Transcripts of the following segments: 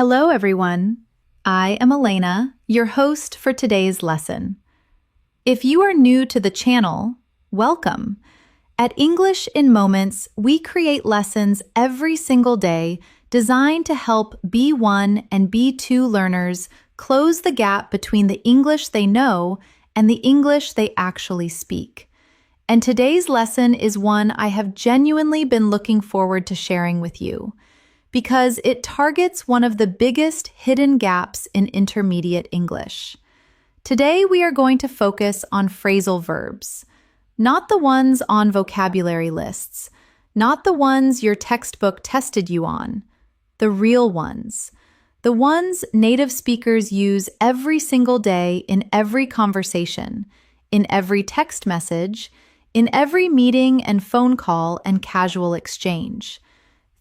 Hello, everyone. I am Elena, your host for today's lesson. If you are new to the channel, welcome. At English in Moments, we create lessons every single day designed to help B1 and B2 learners close the gap between the English they know and the English they actually speak. And today's lesson is one I have genuinely been looking forward to sharing with you, because it targets one of the biggest hidden gaps in intermediate English. Today, we are going to focus on phrasal verbs, not the ones on vocabulary lists, not the ones your textbook tested you on, the real ones, the ones native speakers use every single day in every conversation, in every text message, in every meeting and phone call and casual exchange.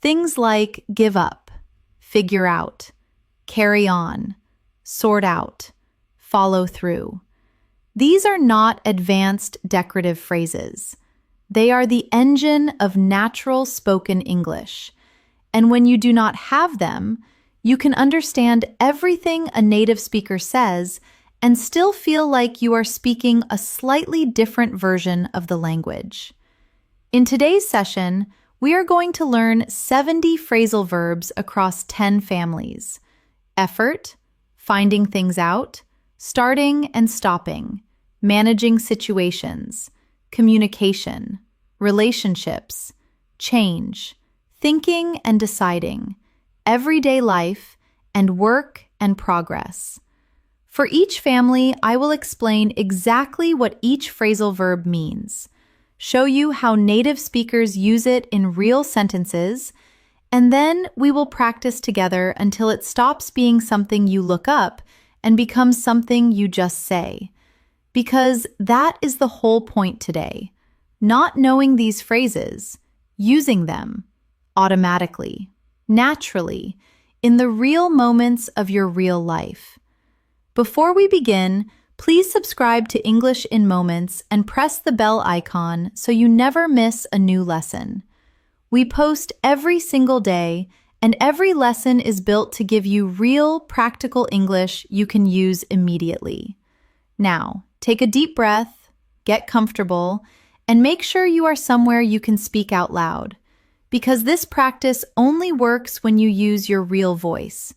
Things like give up, figure out, carry on, sort out, follow through. These are not advanced decorative phrases. They are the engine of natural spoken English. And when you do not have them, you can understand everything a native speaker says and still feel like you are speaking a slightly different version of the language. In today's session, we are going to learn 70 phrasal verbs across 10 families: effort, finding things out, starting and stopping, managing situations, communication, relationships, change, thinking and deciding, everyday life, and work and progress. For each family, I will explain exactly what each phrasal verb means, show you how native speakers use it in real sentences, and then we will practice together until it stops being something you look up and becomes something you just say. Because that is the whole point today. Not knowing these phrases, using them automatically, naturally, in the real moments of your real life. Before we begin, please subscribe to English in Moments and press the bell icon so you never miss a new lesson. We post every single day, and every lesson is built to give you real, practical English you can use immediately. Now, take a deep breath, get comfortable, and make sure you are somewhere you can speak out loud, because this practice only works when you use your real voice,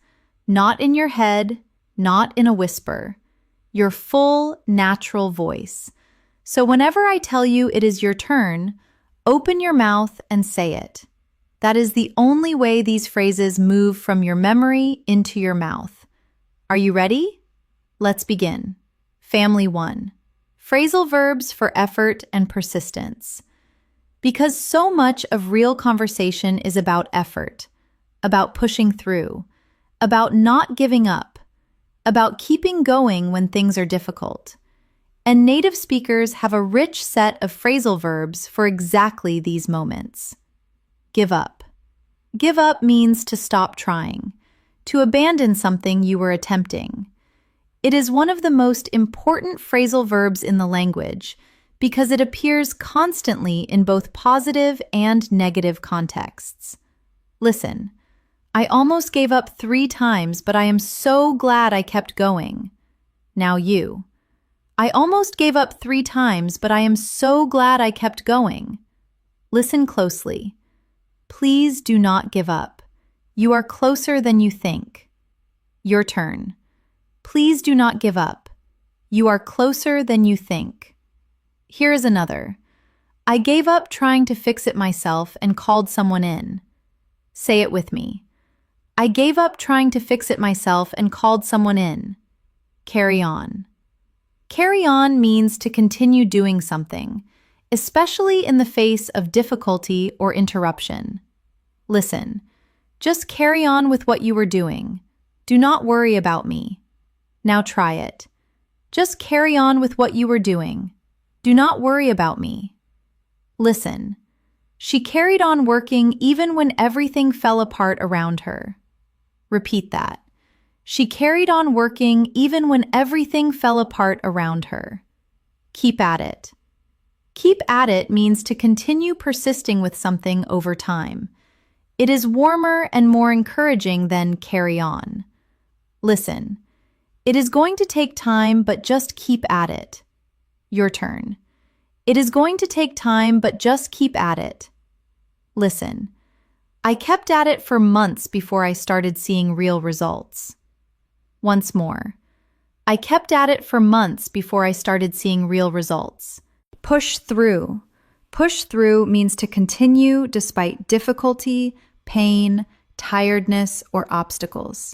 not in your head, not in a whisper. Your full, natural voice. So whenever I tell you it is your turn, open your mouth and say it. That is the only way these phrases move from your memory into your mouth. Are you ready? Let's begin. Family 1. Phrasal verbs for effort and persistence. Because so much of real conversation is about effort, about pushing through, about not giving up, about keeping going when things are difficult. And native speakers have a rich set of phrasal verbs for exactly these moments. Give up. Give up means to stop trying, to abandon something you were attempting. It is one of the most important phrasal verbs in the language because it appears constantly in both positive and negative contexts. Listen. I almost gave up 3 times, but I am so glad I kept going. Now you. I almost gave up 3 times, but I am so glad I kept going. Listen closely. Please do not give up. You are closer than you think. Your turn. Please do not give up. You are closer than you think. Here is another. I gave up trying to fix it myself and called someone in. Say it with me. I gave up trying to fix it myself and called someone in. Carry on. Carry on means to continue doing something, especially in the face of difficulty or interruption. Listen, just carry on with what you were doing. Do not worry about me. Now try it. Just carry on with what you were doing. Do not worry about me. Listen, she carried on working even when everything fell apart around her. Repeat that. She carried on working even when everything fell apart around her. Keep at it. Keep at it means to continue persisting with something over time. It is warmer and more encouraging than carry on. Listen. It is going to take time, but just keep at it. Your turn. It is going to take time, but just keep at it. Listen. I kept at it for months before I started seeing real results. Once more. I kept at it for months before I started seeing real results. Push through. Push through means to continue despite difficulty, pain, tiredness, or obstacles.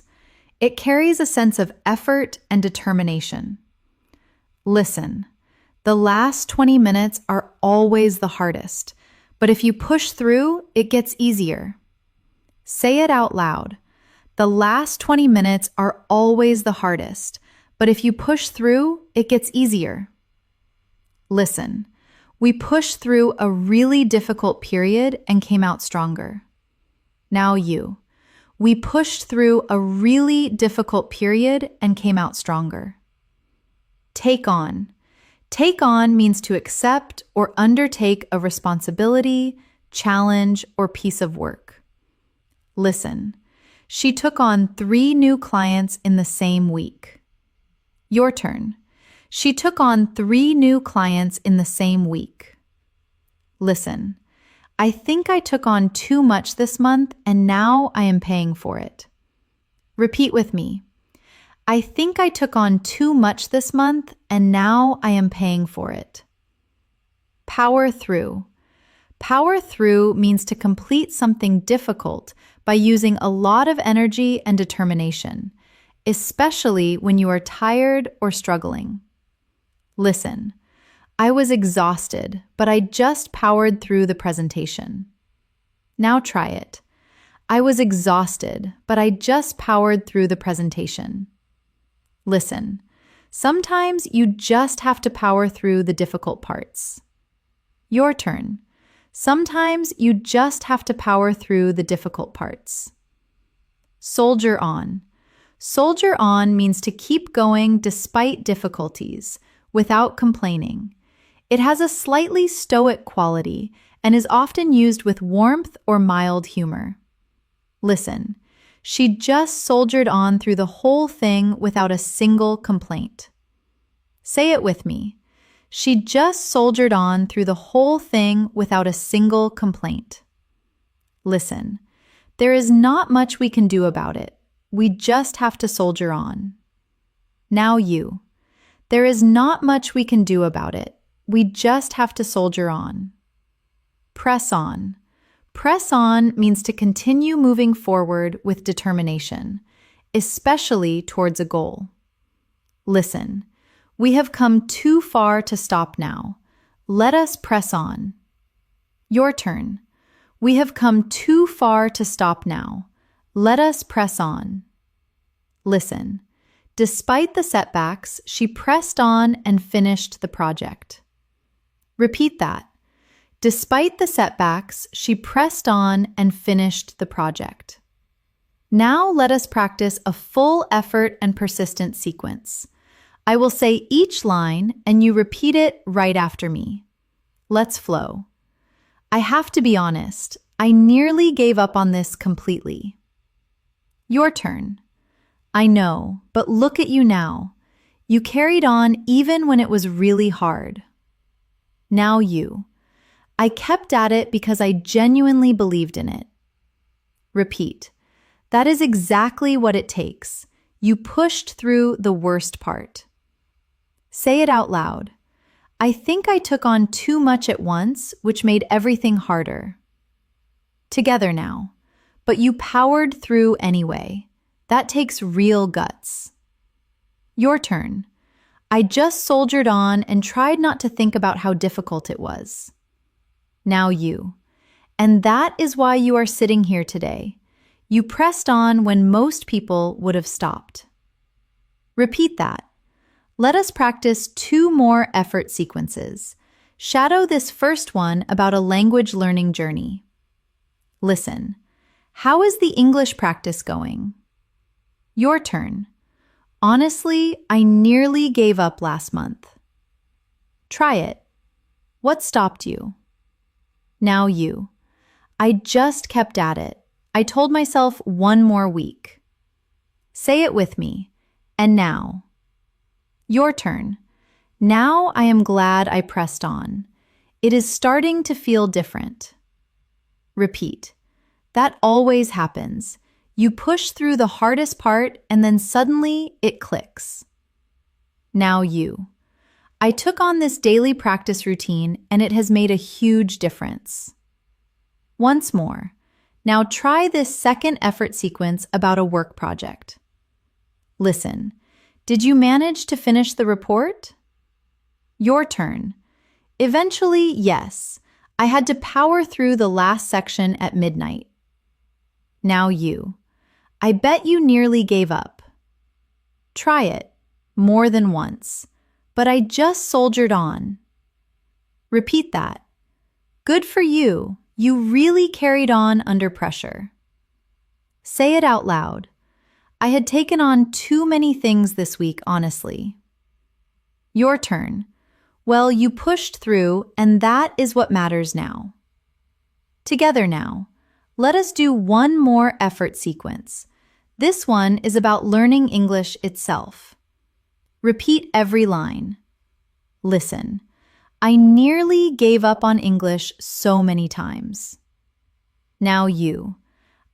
It carries a sense of effort and determination. Listen. The last 20 minutes are always the hardest, but if you push through, it gets easier. Say it out loud. The last 20 minutes are always the hardest, but if you push through, it gets easier. Listen, we pushed through a really difficult period and came out stronger. Now you. We pushed through a really difficult period and came out stronger. Take on. Take on means to accept or undertake a responsibility, challenge, or piece of work. Listen. She took on 3 new clients in the same week. Your turn. She took on 3 new clients in the same week. Listen. I think I took on too much this month and now I am paying for it. Repeat with me. I think I took on too much this month and now I am paying for it. Power through. Power through means to complete something difficult by using a lot of energy and determination, especially when you are tired or struggling. Listen, I was exhausted, but I just powered through the presentation. Now try it. I was exhausted, but I just powered through the presentation. Listen, sometimes you just have to power through the difficult parts. Your turn. Sometimes you just have to power through the difficult parts. Soldier on. Soldier on means to keep going despite difficulties, without complaining. It has a slightly stoic quality and is often used with warmth or mild humor. Listen, she just soldiered on through the whole thing without a single complaint. Say it with me. She just soldiered on through the whole thing without a single complaint. Listen, there is not much we can do about it. We just have to soldier on. Now you. There is not much we can do about it. We just have to soldier on. Press on. Press on means to continue moving forward with determination, especially towards a goal. Listen, we have come too far to stop now. Let us press on. Your turn. We have come too far to stop now. Let us press on. Listen, despite the setbacks, she pressed on and finished the project. Repeat that. Despite the setbacks, she pressed on and finished the project. Now let us practice a full effort and persistent sequence. I will say each line and you repeat it right after me. Let's flow. I have to be honest. I nearly gave up on this completely. Your turn. I know, but look at you now. You carried on even when it was really hard. Now you. I kept at it because I genuinely believed in it. Repeat. That is exactly what it takes. You pushed through the worst part. Say it out loud. I think I took on too much at once, which made everything harder. Together now. But you powered through anyway. That takes real guts. Your turn. I just soldiered on and tried not to think about how difficult it was. Now you. And that is why you are sitting here today. You pressed on when most people would have stopped. Repeat that. Let us practice 2 more effort sequences. Shadow this first one about a language learning journey. Listen. How is the English practice going? Your turn. Honestly, I nearly gave up last month. Try it. What stopped you? Now you. I just kept at it. I told myself one more week. Say it with me. And now. Your turn. Now I am glad I pressed on. It is starting to feel different. Repeat. That always happens. You push through the hardest part and then suddenly it clicks. Now you. I took on this daily practice routine and it has made a huge difference. Once more. Now try this second effort sequence about a work project. Listen. Did you manage to finish the report? Your turn. Eventually, yes. I had to power through the last section at midnight. Now you. I bet you nearly gave up. Try it, more than once. But I just soldiered on. Repeat that. Good for you. You really carried on under pressure. Say it out loud. I had taken on too many things this week, honestly. Your turn. Well, you pushed through, and that is what matters now. Together now, let us do one more effort sequence. This one is about learning English itself. Repeat every line. Listen. I nearly gave up on English so many times. Now you.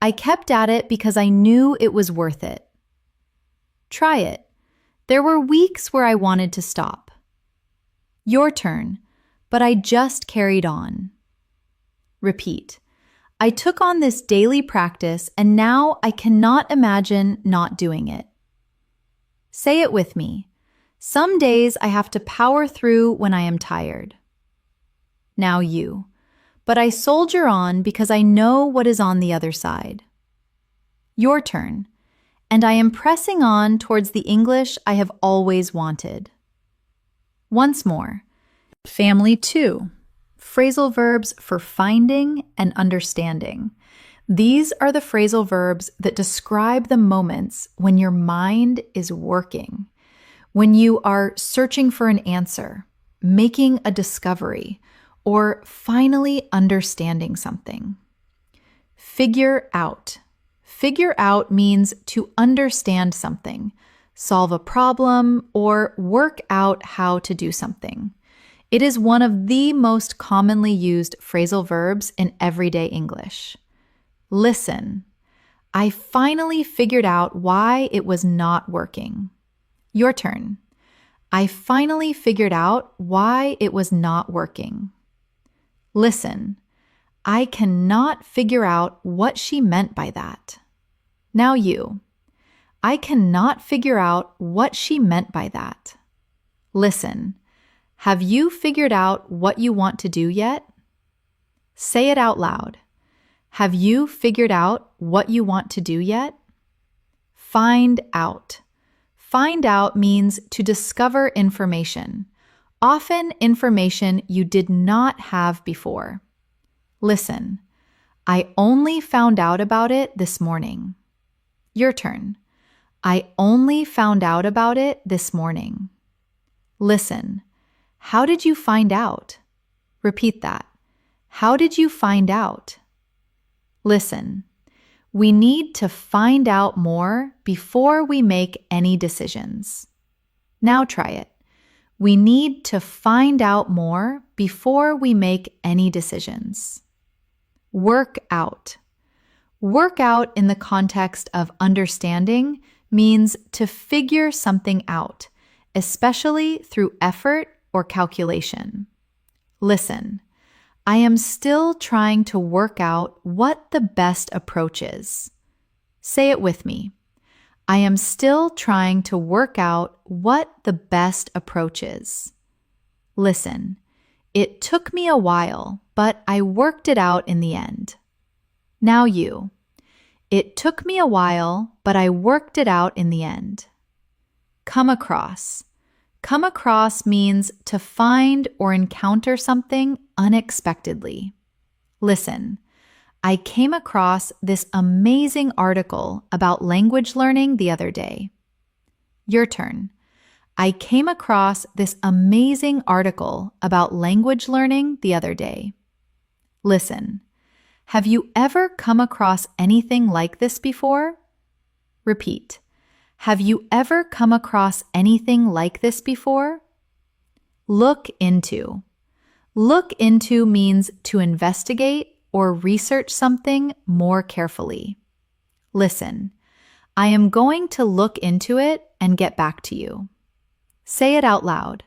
I kept at it because I knew it was worth it. Try it. There were weeks where I wanted to stop. Your turn, but I just carried on. Repeat. I took on this daily practice and now I cannot imagine not doing it. Say it with me. Some days I have to power through when I am tired. Now you. But I soldier on because I know what is on the other side. Your turn. And I am pressing on towards the English I have always wanted. Once more. Family 2. Phrasal verbs for finding and understanding. These are the phrasal verbs that describe the moments when your mind is working, when you are searching for an answer, making a discovery, or finally understanding something. Figure out. Figure out means to understand something, solve a problem, or work out how to do something. It is one of the most commonly used phrasal verbs in everyday English. Listen. I finally figured out why it was not working. Your turn. I finally figured out why it was not working. Listen. I cannot figure out what she meant by that. Now you. I cannot figure out what she meant by that. Listen. Have you figured out what you want to do yet? Say it out loud. Have you figured out what you want to do yet? Find out. Find out means to discover information, often information you did not have before. Listen. I only found out about it this morning. Your turn. I only found out about it this morning. Listen. How did you find out? Repeat that. How did you find out? Listen. We need to find out more before we make any decisions. Now try it. We need to find out more before we make any decisions. Work out. Work out in the context of understanding means to figure something out, especially through effort or calculation. Listen. I am still trying to work out what the best approach is. Say it with me. I am still trying to work out what the best approach is. Listen, it took me a while, but I worked it out in the end. Now you. It took me a while, but I worked it out in the end. Come across. Come across means to find or encounter something unexpectedly. Listen, I came across this amazing article about language learning the other day. Your turn. I came across this amazing article about language learning the other day. Listen, Have you ever come across anything like this before? Repeat. Have you ever come across anything like this before? Look into. Look into means to investigate or research something more carefully. Listen. I am going to look into it and get back to you. Say it out loud.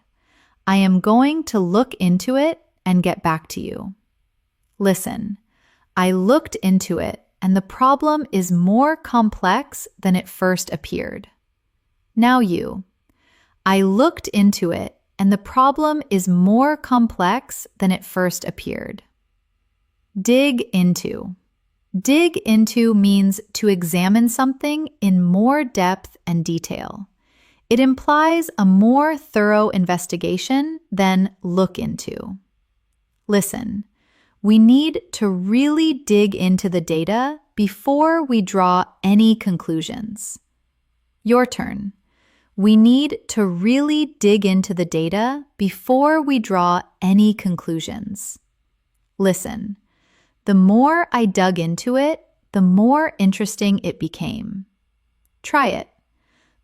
I am going to look into it and get back to you. Listen. I looked into it and the problem is more complex than it first appeared. Now you. I looked into it and the problem is more complex than it first appeared. Dig into. Dig into means to examine something in more depth and detail. It implies a more thorough investigation than look into. Listen. We need to really dig into the data before we draw any conclusions. Your turn. We need to really dig into the data before we draw any conclusions. Listen. The more I dug into it, the more interesting it became. Try it.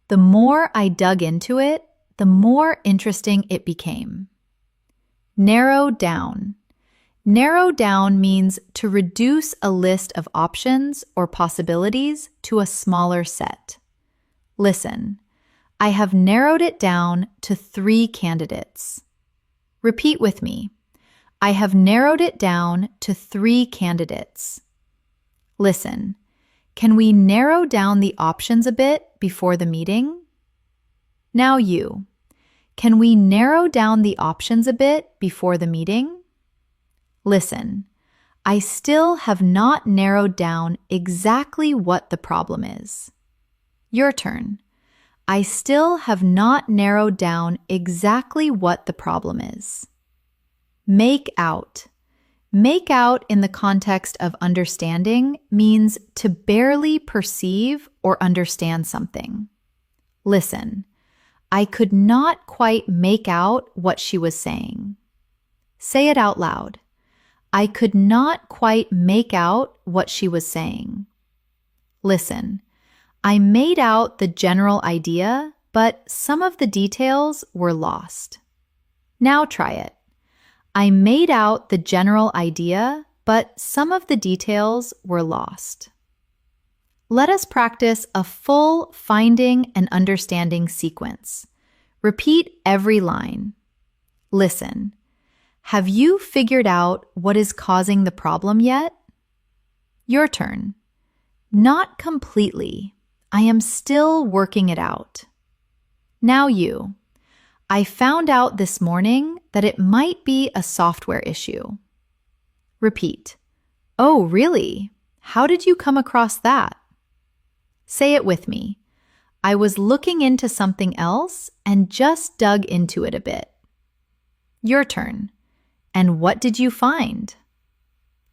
The more I dug into it, the more interesting it became. Narrow down. Narrow down means to reduce a list of options or possibilities to a smaller set. Listen, I have narrowed it down to 3 candidates. Repeat with me. I have narrowed it down to 3 candidates. Listen, can we narrow down the options a bit before the meeting? Now you. Can we narrow down the options a bit before the meeting? Listen, I still have not narrowed down exactly what the problem is. Your turn. I still have not narrowed down exactly what the problem is. Make out. Make out in the context of understanding means to barely perceive or understand something. Listen, I could not quite make out what she was saying. Say it out loud. I could not quite make out what she was saying. Listen, I made out the general idea, but some of the details were lost. Now try it. I made out the general idea, but some of the details were lost. Let us practice a full finding and understanding sequence. Repeat every line. Listen. Have you figured out what is causing the problem yet? Your turn. Not completely. I am still working it out. Now you. I found out this morning that it might be a software issue. Repeat. Oh, really? How did you come across that? Say it with me. I was looking into something else and just dug into it a bit. Your turn. And what did you find?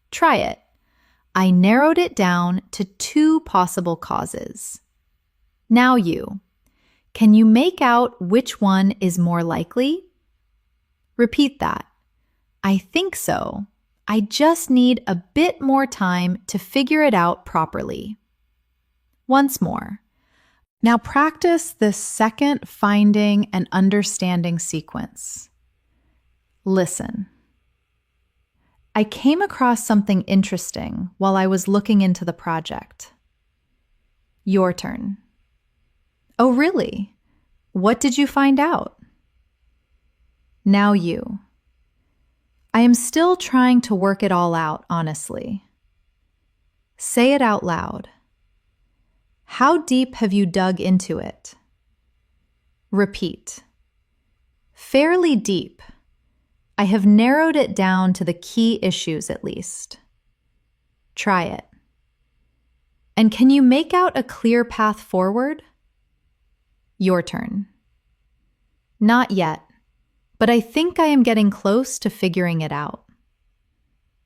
Try it. I narrowed it down to 2 possible causes. Now you. Can you make out which one is more likely? Repeat that. I think so. I just need a bit more time to figure it out properly. Once more. Now practice this second finding and understanding sequence. Listen. I came across something interesting while I was looking into the project. Your turn. Oh, really? What did you find out? Now you. I am still trying to work it all out, honestly. Say it out loud. How deep have you dug into it? Repeat. Fairly deep. I have narrowed it down to the key issues at least. Try it. And can you make out a clear path forward? Your turn. Not yet, but I think I am getting close to figuring it out.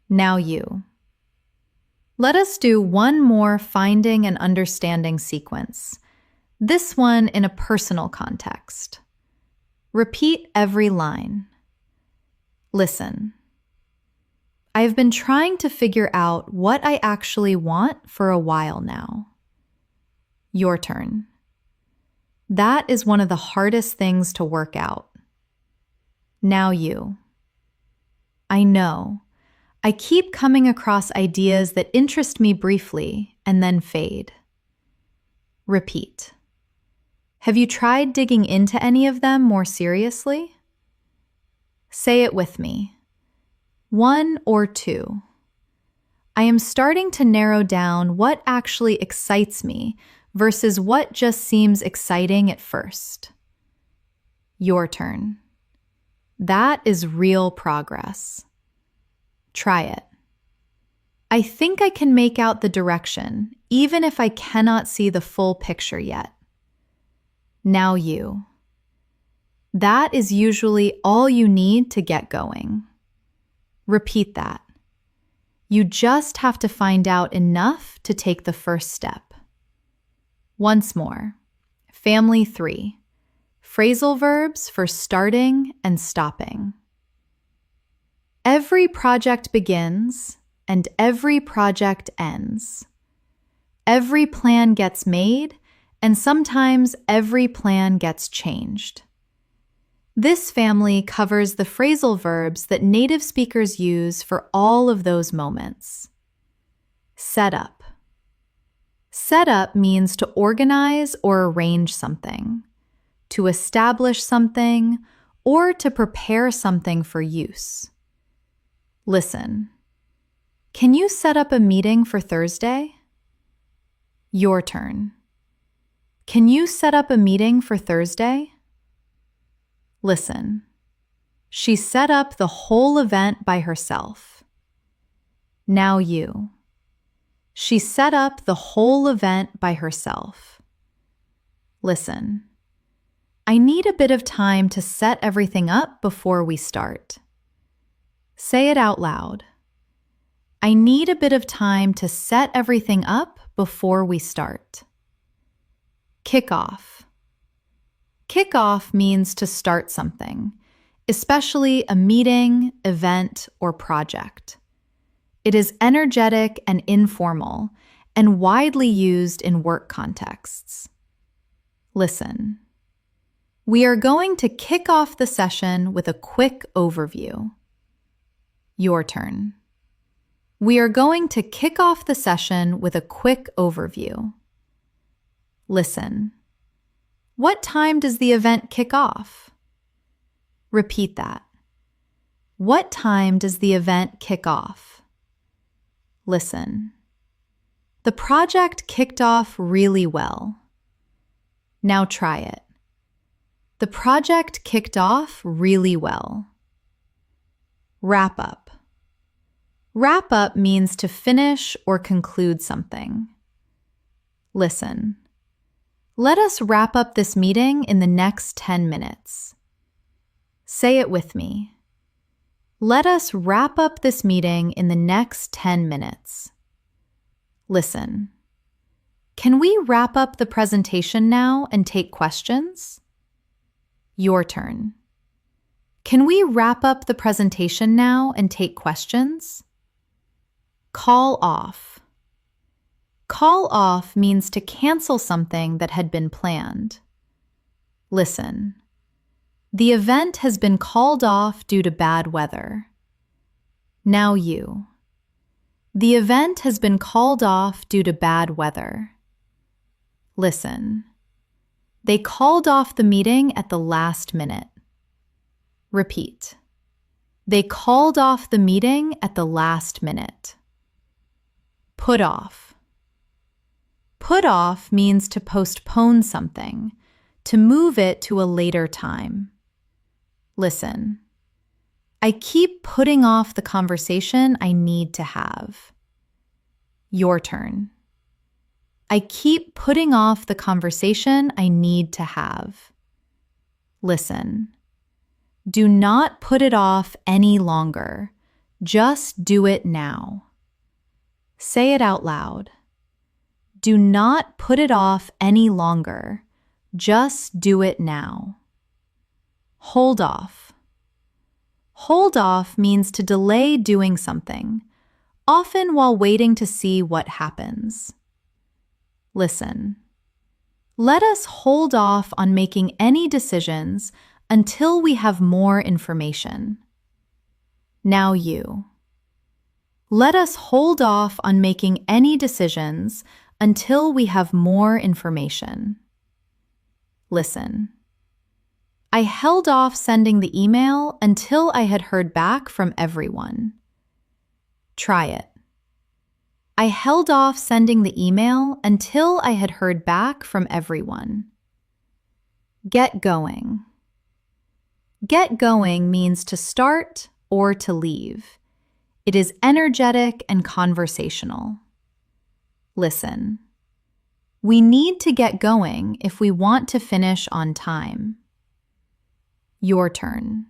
Now you. Let us do one more finding and understanding sequence, this one in a personal context. Repeat every line. Listen. I've been trying to figure out what I actually want for a while now. Your turn. That is one of the hardest things to work out. Now you. I know. I keep coming across ideas that interest me briefly and then fade. Repeat. Have you tried digging into any of them more seriously? Say it with me. 1 or 2. I am starting to narrow down what actually excites me versus what just seems exciting at first. Your turn. That is real progress. Try it. I think I can make out the direction, even if I cannot see the full picture yet. Now you. That is usually all you need to get going. Repeat that. You just have to find out enough to take the first step. Once more. Family 3. Phrasal verbs for starting and stopping. Every project begins and every project ends. Every plan gets made and sometimes every plan gets changed. This family covers the phrasal verbs that native speakers use for all of those moments. Set up. Set up means to organize or arrange something, to establish something, or to prepare something for use. Listen. Can you set up a meeting for Thursday? Your turn. Can you set up a meeting for Thursday? Listen. She set up the whole event by herself. Now you. She set up the whole event by herself. Listen. I need a bit of time to set everything up before we start. Say it out loud. I need a bit of time to set everything up before we start. Kick off. Kick off means to start something, especially a meeting, event, or project. It is energetic and informal and widely used in work contexts. Listen. We are going to kick off the session with a quick overview. Your turn. We are going to kick off the session with a quick overview. Listen. What time does the event kick off? Repeat that. What time does the event kick off? Listen. The project kicked off really well. Now try it. The project kicked off really well. Wrap up. Wrap up means to finish or conclude something. Listen. Let us wrap up this meeting in the next 10 minutes. Say it with me. Let us wrap up this meeting in the next 10 minutes. Listen. Can we wrap up the presentation now and take questions? Your turn. Can we wrap up the presentation now and take questions? Call off. Call off means to cancel something that had been planned. Listen. The event has been called off due to bad weather. Now you. The event has been called off due to bad weather. Listen. They called off the meeting at the last minute. Repeat. They called off the meeting at the last minute. Put off. Put off means to postpone something, to move it to a later time. Listen. I keep putting off the conversation I need to have. Your turn. I keep putting off the conversation I need to have. Listen. Do not put it off any longer. Just do it now. Say it out loud. Do not put it off any longer. Just do it now. Hold off. Hold off means to delay doing something, often while waiting to see what happens. Listen. Let us hold off on making any decisions until we have more information. Now you. Let us hold off on making any decisions until we have more information. Listen. I held off sending the email until I had heard back from everyone. Try it. I held off sending the email until I had heard back from everyone. Get going. Get going means to start or to leave. It is energetic and conversational. Listen. We need to get going if we want to finish on time. Your turn.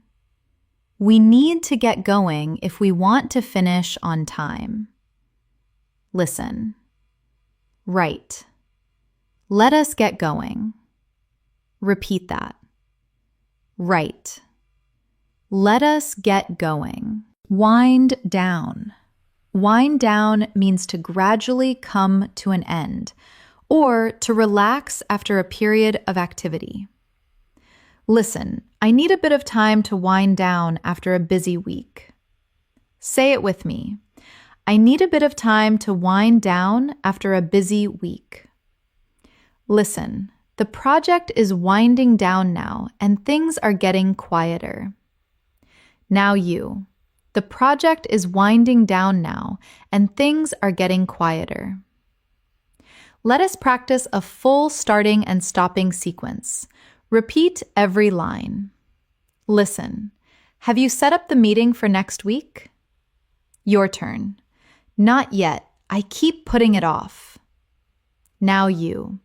We need to get going if we want to finish on time. Listen. Right. Let us get going. Repeat that. Right. Let us get going. Wind down. Wind down means to gradually come to an end, or to relax after a period of activity. Listen, I need a bit of time to wind down after a busy week. Say it with me. I need a bit of time to wind down after a busy week. Listen, the project is winding down now and things are getting quieter. Now you. The project is winding down now and things are getting quieter. Let us practice a full starting and stopping sequence. Repeat every line. Listen. Have you set up the meeting for next week? Your turn. Not yet. I keep putting it off. Now you.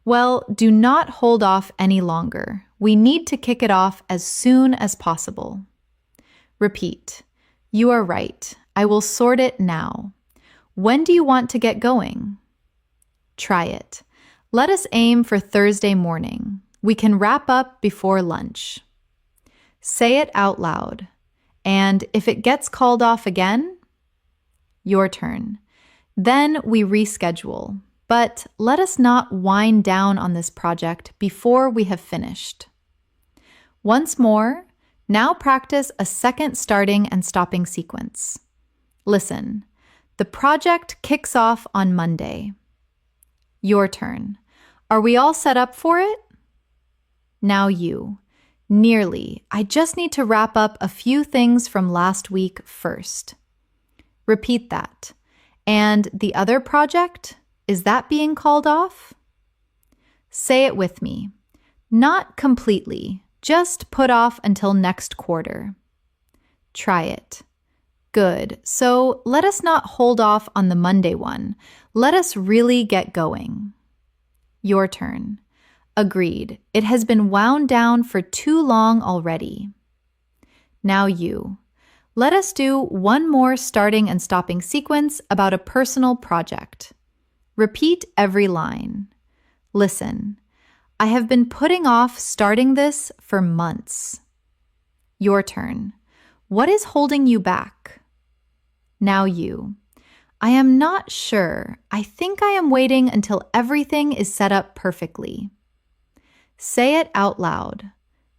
Well, do not hold off any longer. We need to kick it off as soon as possible. Repeat. You are right. I will sort it now. When do you want to get going? Try it. Let us aim for Thursday morning. We can wrap up before lunch. Say it out loud. And if it gets called off again, your turn. Then we reschedule, but let us not wind down on this project before we have finished. Once more, now practice a second starting and stopping sequence. Listen. The project kicks off on Monday. Your turn. Are we all set up for it? Now you. Nearly. I just need to wrap up a few things from last week first. Repeat that. And the other project, is that being called off? Say it with me. Not completely, just put off until next quarter. Try it. Good. So let us not hold off on the Monday one. Let us really get going. Your turn. Agreed. It has been wound down for too long already. Now you. Let us do one more starting and stopping sequence about a personal project. Repeat every line. Listen. I have been putting off starting this for months. Your turn. What is holding you back? Now you. I am not sure. I think I am waiting until everything is set up perfectly. Say it out loud.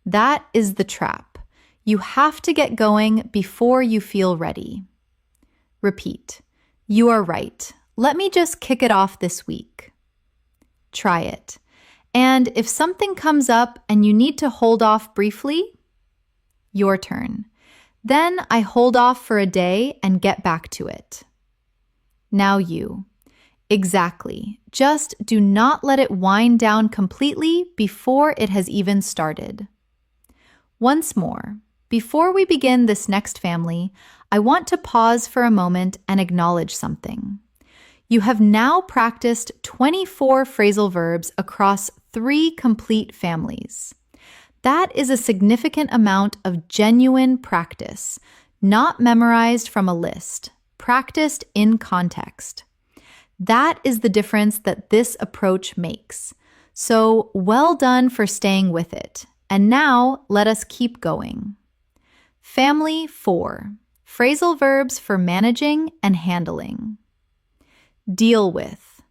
That is the trap. You have to get going before you feel ready. Repeat. You are right. Let me just kick it off this week. Try it. And if something comes up and you need to hold off briefly, your turn. Then I hold off for a day and get back to it. Now you. Exactly. Just do not let it wind down completely before it has even started. Once more. Before we begin this next family, I want to pause for a moment and acknowledge something. You have now practiced 24 phrasal verbs across 3 complete families. That is a significant amount of genuine practice, not memorized from a list, practiced in context. That is the difference that this approach makes. So well done for staying with it. And now let us keep going. Family 4. Phrasal verbs for managing and handling. Deal with.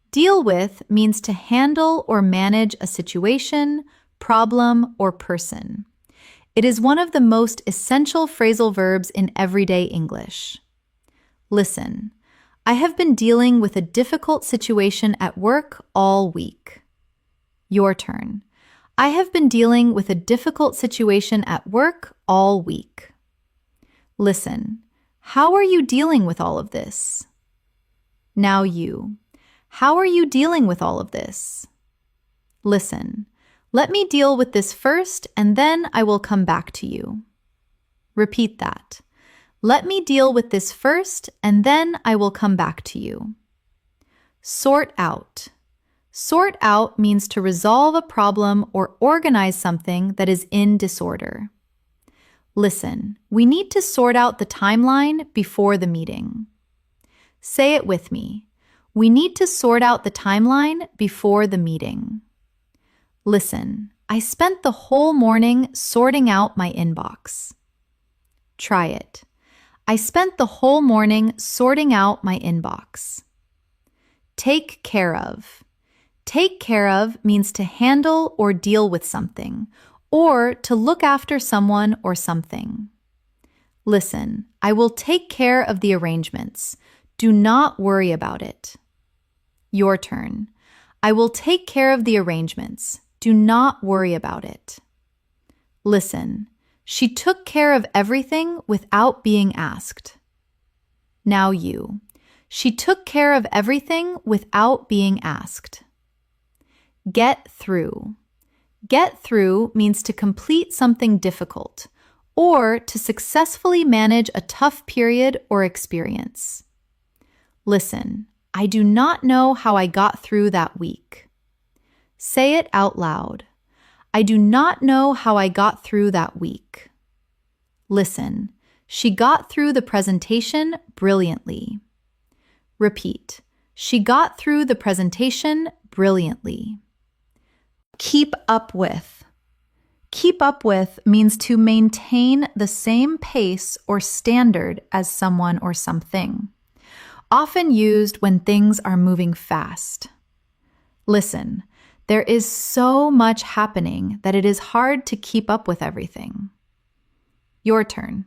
Deal with means to handle or manage a situation, problem, or person. It is one of the most essential phrasal verbs in everyday English. Listen. I have been dealing with a difficult situation at work all week. Your turn. I have been dealing with a difficult situation at work all week. Listen. How are you dealing with all of this? Now you. How are you dealing with all of this? Listen. Let me deal with this first, and then I will come back to you. Repeat that. Let me deal with this first, and then I will come back to you. Sort out. Sort out means to resolve a problem or organize something that is in disorder. Listen, we need to sort out the timeline before the meeting. Say it with me. We need to sort out the timeline before the meeting. Listen, I spent the whole morning sorting out my inbox. Try it. I spent the whole morning sorting out my inbox. Take care of. Take care of means to handle or deal with something, or to look after someone or something. Listen, I will take care of the arrangements. Do not worry about it. Your turn. I will take care of the arrangements. Do not worry about it. Listen. She took care of everything without being asked. Now you. She took care of everything without being asked. Get through. Get through means to complete something difficult or to successfully manage a tough period or experience. Listen, I do not know how I got through that week. Say it out loud. I do not know how I got through that week. Listen, she got through the presentation brilliantly. Repeat, she got through the presentation brilliantly. Keep up with. Keep up with means to maintain the same pace or standard as someone or something, often used when things are moving fast. Listen, there is so much happening that it is hard to keep up with everything. Your turn.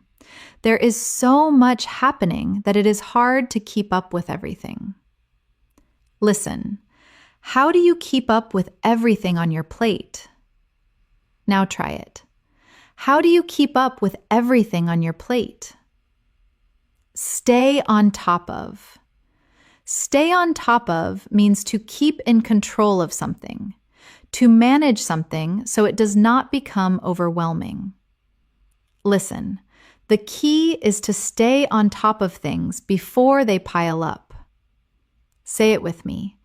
There is so much happening that it is hard to keep up with everything. Listen. How do you keep up with everything on your plate? Now try it. How do you keep up with everything on your plate? Stay on top of. Stay on top of means to keep in control of something, to manage something so it does not become overwhelming. Listen, the key is to stay on top of things before they pile up. Say it with me.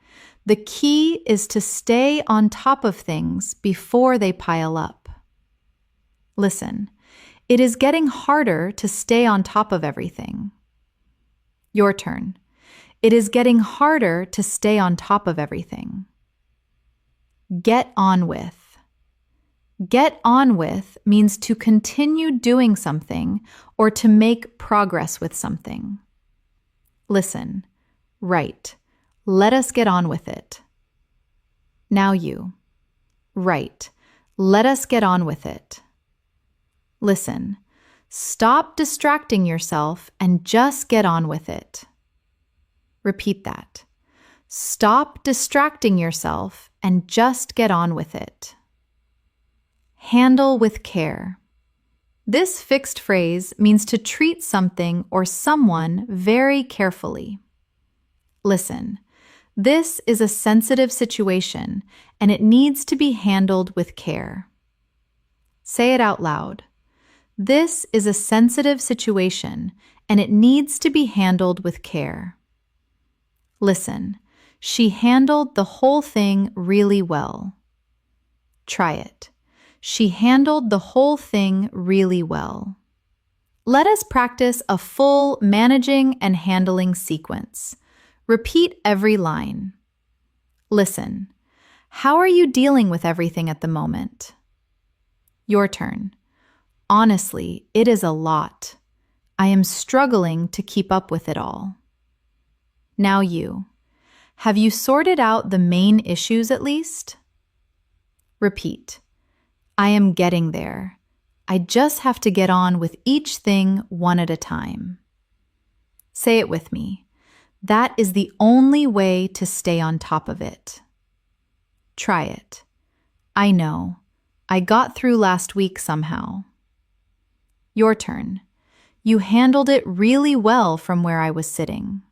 The key is to stay on top of things before they pile up. Listen, it is getting harder to stay on top of everything. Your turn. It is getting harder to stay on top of everything. Get on with. Get on with means to continue doing something or to make progress with something. Listen, right. Let us get on with it. Now you. Right. Let us get on with it. Listen. Stop distracting yourself and just get on with it. Repeat that. Stop distracting yourself and just get on with it. Handle with care. This fixed phrase means to treat something or someone very carefully. Listen, this is a sensitive situation and it needs to be handled with care. Say it out loud. This is a sensitive situation and it needs to be handled with care. Listen, she handled the whole thing really well. Try it. She handled the whole thing really well. Let us practice a full managing and handling sequence. Repeat every line. Listen. How are you dealing with everything at the moment? Your turn. Honestly, it is a lot. I am struggling to keep up with it all. Now you. Have you sorted out the main issues at least? Repeat. I am getting there. I just have to get on with each thing one at a time. Say it with me. That is the only way to stay on top of it. Try it. I know. I got through last week somehow. Your turn. You handled it really well from where I was sitting.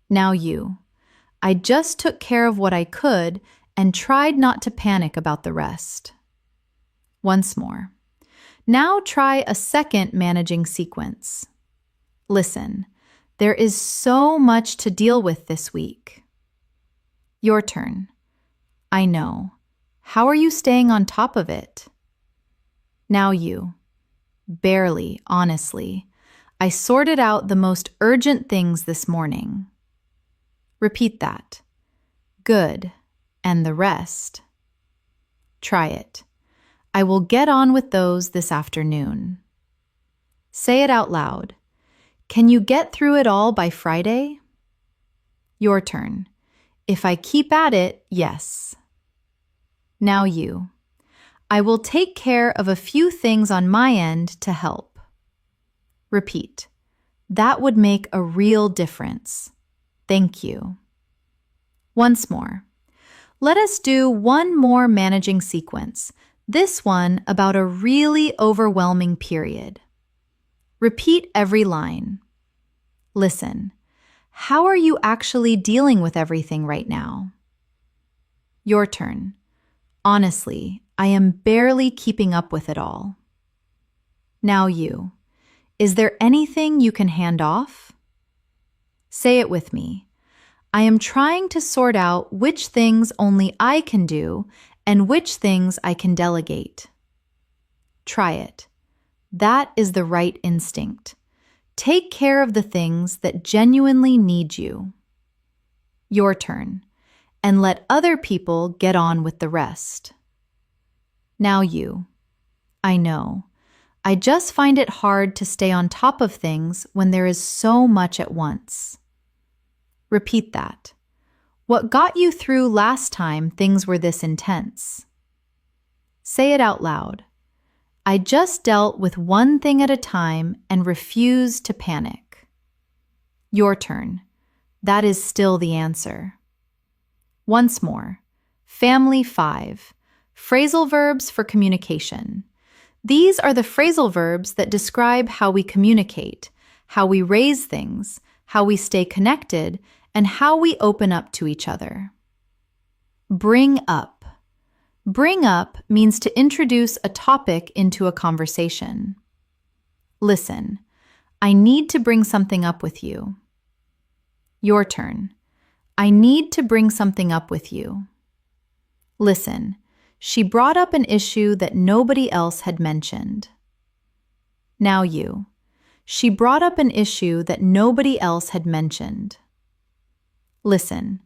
Now you. I just took care of what I could and tried not to panic about the rest. Once more. Now try a second managing sequence. Listen, there is so much to deal with this week. Your turn. I know. How are you staying on top of it? Now you. Barely, honestly. I sorted out the most urgent things this morning. Repeat that. Good. And the rest. Try it. I will get on with those this afternoon. Say it out loud. Can you get through it all by Friday? Your turn. If I keep at it, yes. Now you. I will take care of a few things on my end to help. Repeat. That would make a real difference. Thank you. Once more. Let us do one more managing sequence, this one about a really overwhelming period. Repeat every line. Listen. How are you actually dealing with everything right now? Your turn. Honestly, I am barely keeping up with it all. Now you. Is there anything you can hand off? Say it with me. I am trying to sort out which things only I can do and which things I can delegate. Try it. That is the right instinct. Take care of the things that genuinely need you. Your turn. And let other people get on with the rest. Now you. I know. I just find it hard to stay on top of things when there is so much at once. Repeat that. What got you through last time things were this intense? Say it out loud. I just dealt with one thing at a time and refused to panic. Your turn. That is still the answer. Once more. Family 5. Phrasal verbs for communication. These are the phrasal verbs that describe how we communicate, how we raise things, how we stay connected, and how we open up to each other. Bring up. Bring up means to introduce a topic into a conversation. Listen. I need to bring something up with you. Your turn. I need to bring something up with you. Listen. She brought up an issue that nobody else had mentioned. Now you. She brought up an issue that nobody else had mentioned. Listen.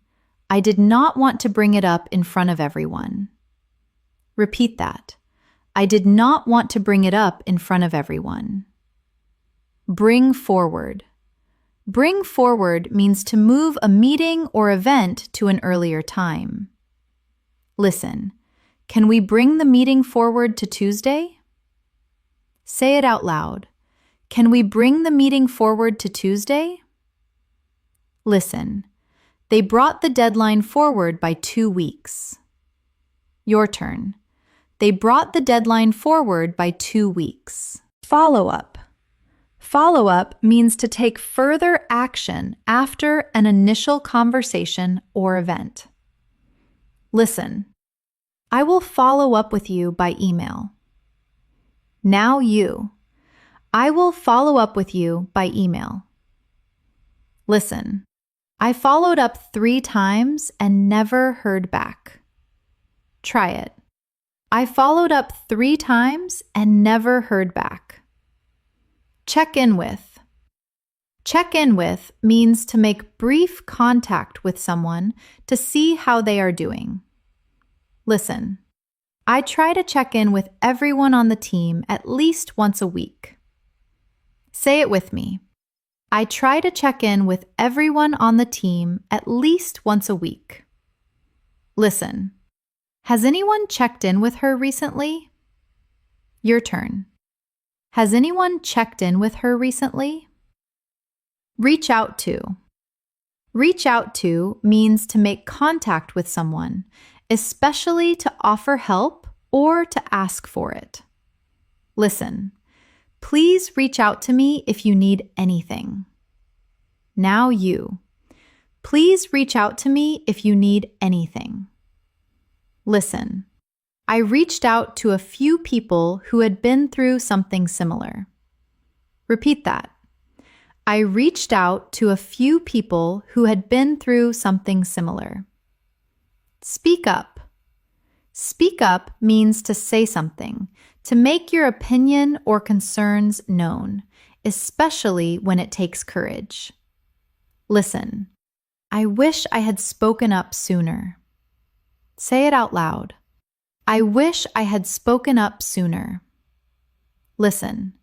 I did not want to bring it up in front of everyone. Repeat that. I did not want to bring it up in front of everyone. Bring forward. Bring forward means to move a meeting or event to an earlier time. Listen. Can we bring the meeting forward to Tuesday? Say it out loud. Can we bring the meeting forward to Tuesday? Listen. They brought the deadline forward by 2 weeks. Your turn. They brought the deadline forward by 2 weeks. Follow up. Follow up means to take further action after an initial conversation or event. Listen. I will follow up with you by email. Now you. I will follow up with you by email. Listen. I followed up 3 times and never heard back. Try it. I followed up 3 times and never heard back. Check in with. Check in with means to make brief contact with someone to see how they are doing. Listen. I try to check in with everyone on the team at least once a week. Say it with me. I try to check in with everyone on the team at least once a week. Listen. Has anyone checked in with her recently? Your turn. Has anyone checked in with her recently? Reach out to. Reach out to means to make contact with someone, especially to offer help or to ask for it. Listen. Please reach out to me if you need anything. Now you. Please reach out to me if you need anything. Listen. I reached out to a few people who had been through something similar. Repeat that. I reached out to a few people who had been through something similar. Speak up. Speak up means to say something, to make your opinion or concerns known, especially when it takes courage. Listen. I wish I had spoken up sooner. Say it out loud. I wish I had spoken up sooner. Listen.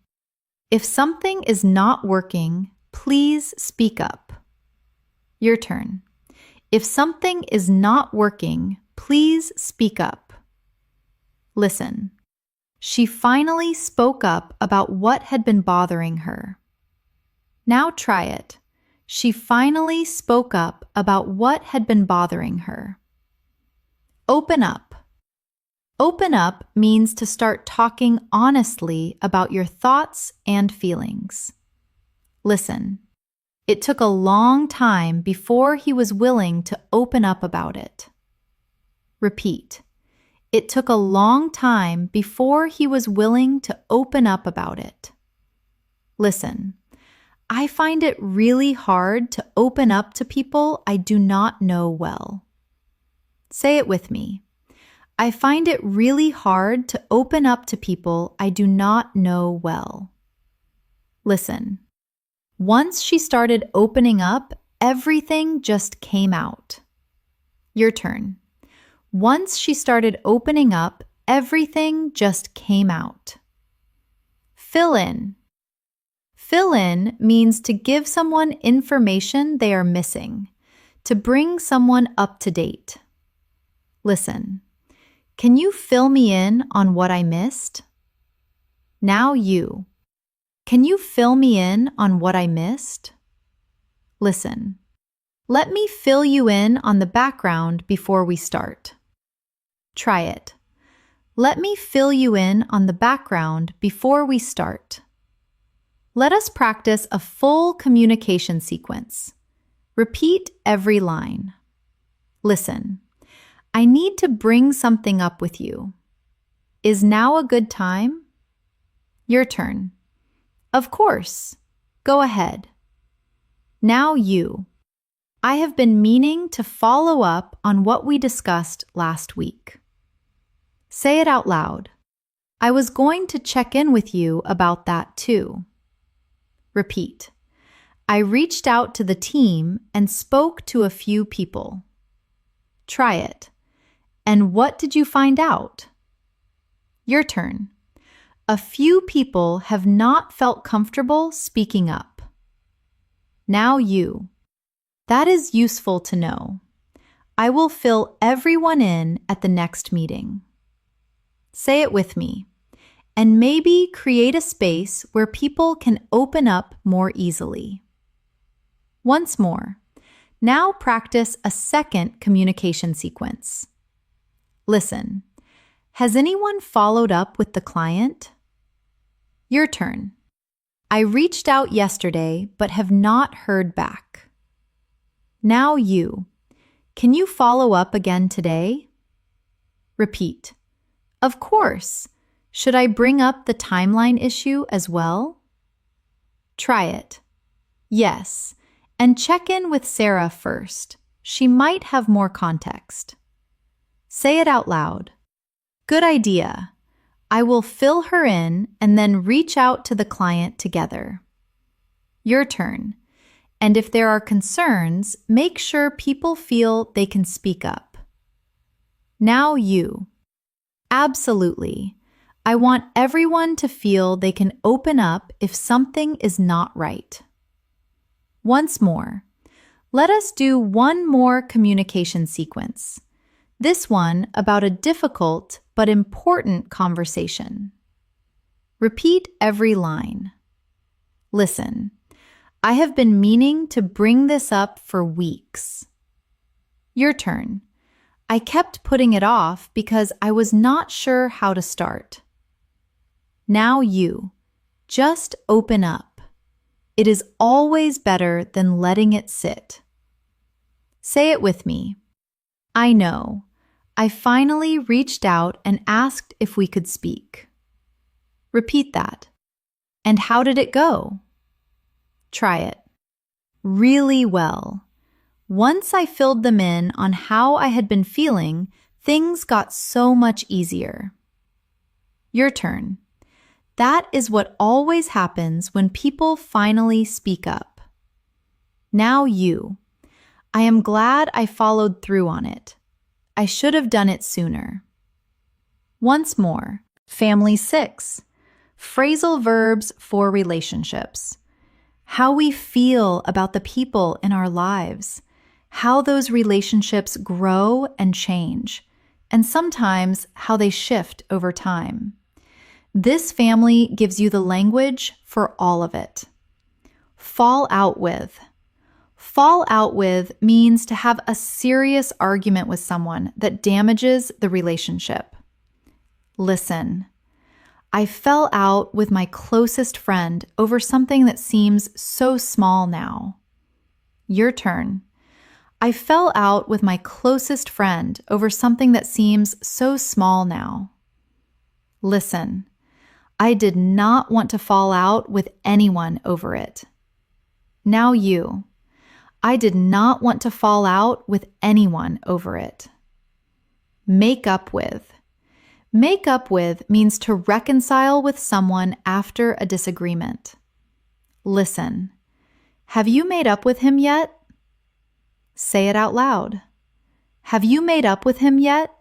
If something is not working, please speak up. Your turn. If something is not working, please speak up. Listen. She finally spoke up about what had been bothering her. Now try it. She finally spoke up about what had been bothering her. Open up. Open up means to start talking honestly about your thoughts and feelings. Listen. It took a long time before he was willing to open up about it. Repeat. It took a long time before he was willing to open up about it. Listen. I find it really hard to open up to people I do not know well. Say it with me. I find it really hard to open up to people I do not know well. Listen. Once she started opening up, everything just came out. Your turn. Once she started opening up, everything just came out. Fill in. Fill in means to give someone information they are missing, to bring someone up to date. Listen. Can you fill me in on what I missed? Now you. Can you fill me in on what I missed? Listen. Let me fill you in on the background before we start. Try it. Let me fill you in on the background before we start. Let us practice a full communication sequence. Repeat every line. Listen. I need to bring something up with you. Is now a good time? Your turn. Of course. Go ahead. Now you. I have been meaning to follow up on what we discussed last week. Say it out loud. I was going to check in with you about that too. Repeat. I reached out to the team and spoke to a few people. Try it. And what did you find out? Your turn. A few people have not felt comfortable speaking up. Now you. That is useful to know. I will fill everyone in at the next meeting. Say it with me, and maybe create a space where people can open up more easily. Once more. Now practice a second communication sequence. Listen. Has anyone followed up with the client? Your turn. I reached out yesterday but have not heard back. Now you. Can you follow up again today? Repeat. Of course. Should I bring up the timeline issue as well? Try it. Yes. And check in with Sarah first. She might have more context. Say it out loud. Good idea. I will fill her in and then reach out to the client together. Your turn. And if there are concerns, make sure people feel they can speak up. Now you. Absolutely. I want everyone to feel they can open up if something is not right. Once more, let us do one more communication sequence. This one about a difficult but important conversation. Repeat every line. Listen, I have been meaning to bring this up for weeks. Your turn. I kept putting it off because I was not sure how to start. Now you. Just open up. It is always better than letting it sit. Say it with me. I know. I finally reached out and asked if we could speak. Repeat that. And how did it go? Try it. Really well. Once I filled them in on how I had been feeling, things got so much easier. Your turn. That is what always happens when people finally speak up. Now you. I am glad I followed through on it. I should have done it sooner. Once more. Family 6. Phrasal verbs for relationships. How we feel about the people in our lives. How those relationships grow and change, and sometimes how they shift over time. This family gives you the language for all of it. Fall out with. Fall out with means to have a serious argument with someone that damages the relationship. Listen. I fell out with my closest friend over something that seems so small now. Your turn. I fell out with my closest friend over something that seems so small now. Listen, I did not want to fall out with anyone over it. Now you. I did not want to fall out with anyone over it. Make up with. Make up with means to reconcile with someone after a disagreement. Listen, have you made up with him yet? Say it out loud. Have you made up with him yet?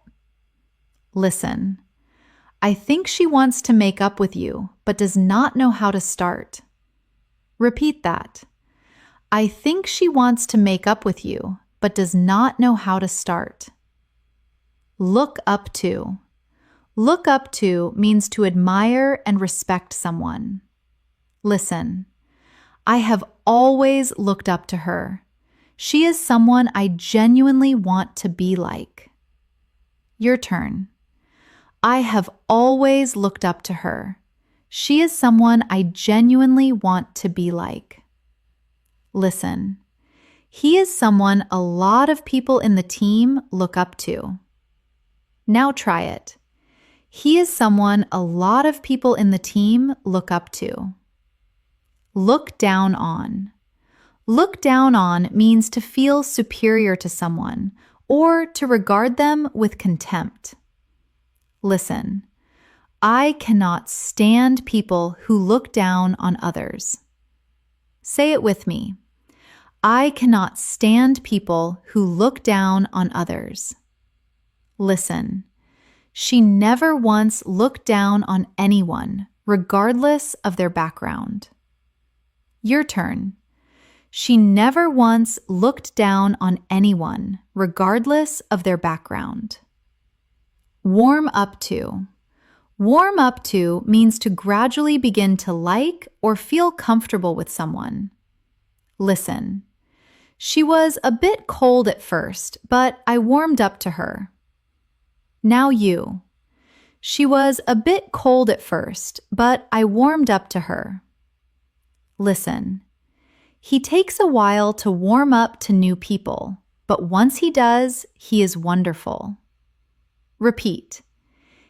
Listen. I think she wants to make up with you, but does not know how to start. Repeat that. I think she wants to make up with you, but does not know how to start. Look up to. Look up to means to admire and respect someone. Listen. I have always looked up to her. She is someone I genuinely want to be like. Your turn. I have always looked up to her. She is someone I genuinely want to be like. Listen. He is someone a lot of people in the team look up to. Now try it. He is someone a lot of people in the team look up to. Look down on. Look down on means to feel superior to someone or to regard them with contempt. Listen, I cannot stand people who look down on others. Say it with me. I cannot stand people who look down on others. Listen, she never once looked down on anyone, regardless of their background. Your turn. She never once looked down on anyone, regardless of their background. Warm up to. Warm up to means to gradually begin to like or feel comfortable with someone. Listen. She was a bit cold at first, but I warmed up to her. Now you. She was a bit cold at first, but I warmed up to her. Listen. He takes a while to warm up to new people, but once he does, he is wonderful. Repeat.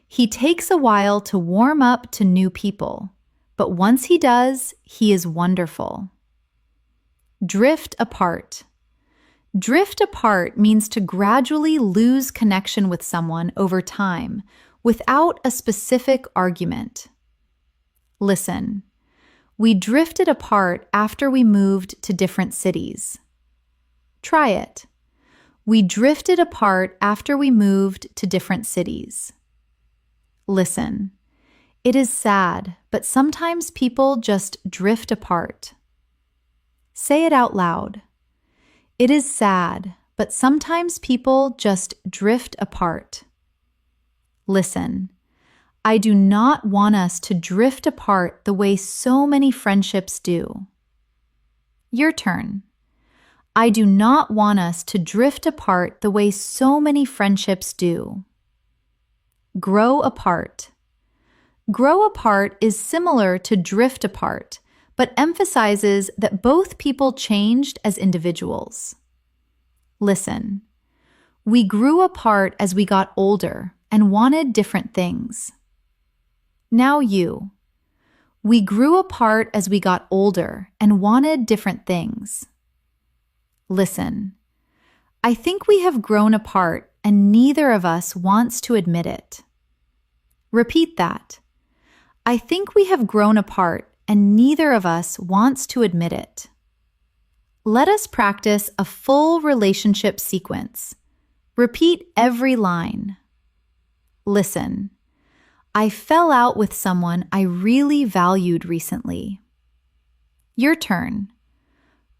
He takes a while to warm up to new people, but once he does, he is wonderful. Drift apart. Drift apart means to gradually lose connection with someone over time without a specific argument. Listen. We drifted apart after we moved to different cities. Try it. We drifted apart after we moved to different cities. Listen. It is sad, but sometimes people just drift apart. Say it out loud. It is sad, but sometimes people just drift apart. Listen. I do not want us to drift apart the way so many friendships do. Your turn. I do not want us to drift apart the way so many friendships do. Grow apart. Grow apart is similar to drift apart, but emphasizes that both people changed as individuals. Listen. We grew apart as we got older and wanted different things. Now you. We grew apart as we got older and wanted different things. Listen. I think we have grown apart and neither of us wants to admit it. Repeat that. I think we have grown apart and neither of us wants to admit it. Let us practice a full relationship sequence. Repeat every line. Listen. I fell out with someone I really valued recently. Your turn.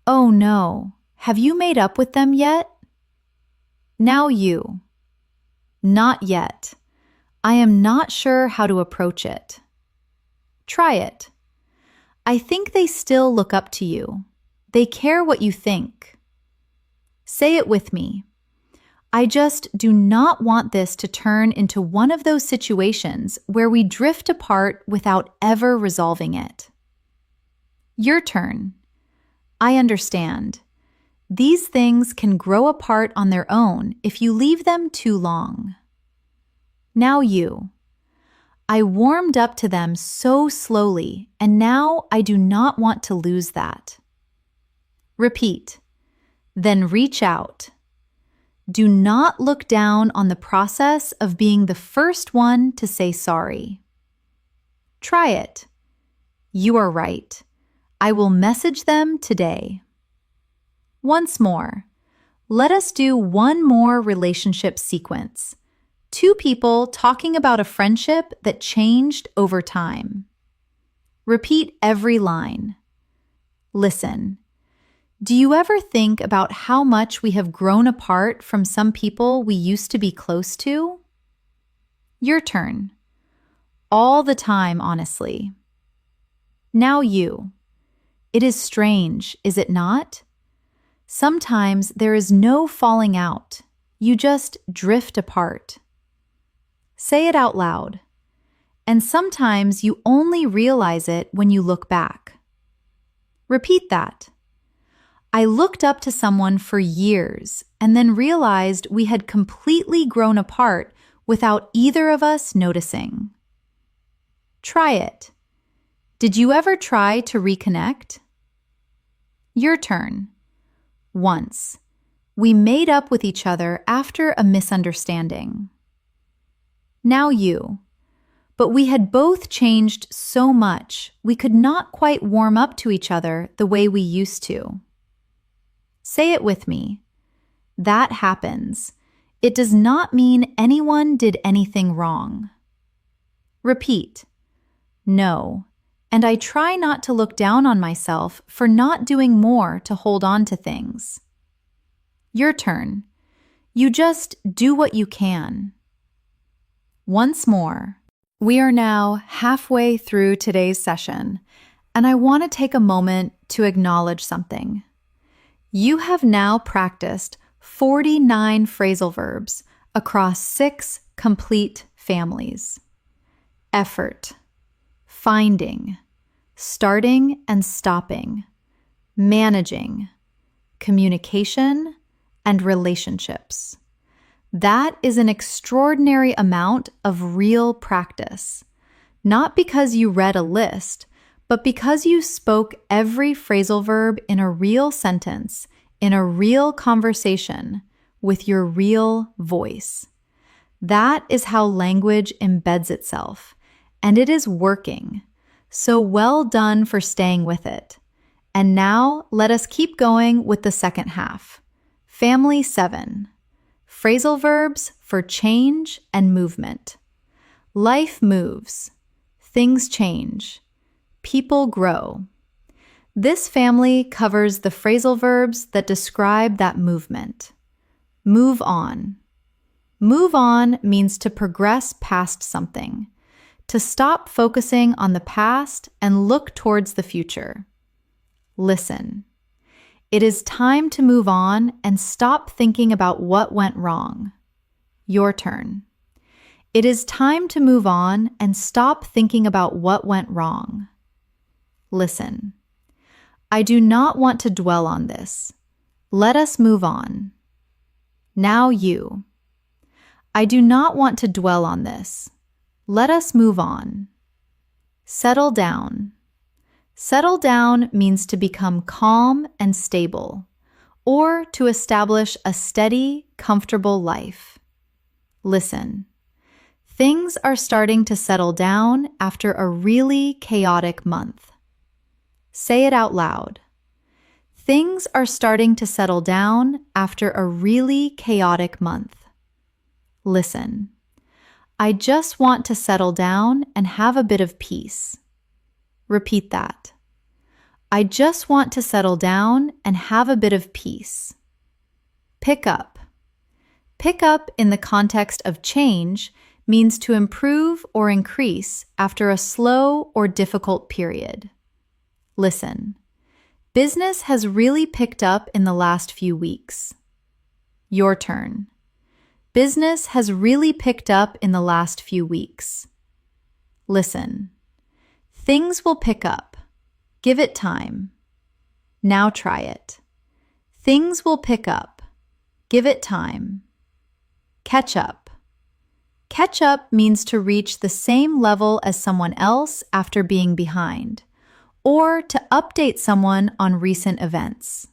Oh no, have you made up with them yet? Now you. Not yet. I am not sure how to approach it. Try it. I think they still look up to you. They care what you think. Say it with me. I just do not want this to turn into one of those situations where we drift apart without ever resolving it. Your turn. I understand. These things can grow apart on their own if you leave them too long. Now you. I warmed up to them so slowly, and now I do not want to lose that. Repeat. Then reach out. Do not look down on the process of being the first one to say sorry. Try it. You are right. I will message them today. Once more. Let us do one more relationship sequence. Two people talking about a friendship that changed over time. Repeat every line. Listen. Do you ever think about how much we have grown apart from some people we used to be close to? Your turn. All the time, honestly. Now you. It is strange, is it not? Sometimes there is no falling out. You just drift apart. Say it out loud. And sometimes you only realize it when you look back. Repeat that. I looked up to someone for years and then realized we had completely grown apart without either of us noticing. Try it. Did you ever try to reconnect? Your turn. Once. We made up with each other after a misunderstanding. Now you. But we had both changed so much we could not quite warm up to each other the way we used to. Say it with me. That happens. It does not mean anyone did anything wrong. Repeat. No. And I try not to look down on myself for not doing more to hold on to things. Your turn. You just do what you can. Once more. We are now halfway through today's session, and I want to take a moment to acknowledge something. You have now practiced 49 phrasal verbs across 6 complete families. Effort, finding, starting and stopping, managing, communication, and relationships. That is an extraordinary amount of real practice, not because you read a list, but because you spoke every phrasal verb in a real sentence, in a real conversation, with your real voice. That is how language embeds itself, and it is working. So well done for staying with it. And now let us keep going with the second half. Family 7. Phrasal verbs for change and movement. Life moves. Things change. People grow. This family covers the phrasal verbs that describe that movement. Move on. Move on means to progress past something, to stop focusing on the past and look towards the future. Listen. It is time to move on and stop thinking about what went wrong. Your turn. It is time to move on and stop thinking about what went wrong. Listen. I do not want to dwell on this. Let us move on. Now you. I do not want to dwell on this. Let us move on. Settle down. Settle down means to become calm and stable, or to establish a steady, comfortable life. Listen. Things are starting to settle down after a really chaotic month. Say it out loud. Things are starting to settle down after a really chaotic month. Listen. I just want to settle down and have a bit of peace. Repeat that. I just want to settle down and have a bit of peace. Pick up. Pick up in the context of change means to improve or increase after a slow or difficult period. Listen. Business has really picked up in the last few weeks. Your turn. Business has really picked up in the last few weeks. Listen. Things will pick up. Give it time. Now try it. Things will pick up. Give it time. Catch up. Catch up means to reach the same level as someone else after being behind, or to update someone on recent events.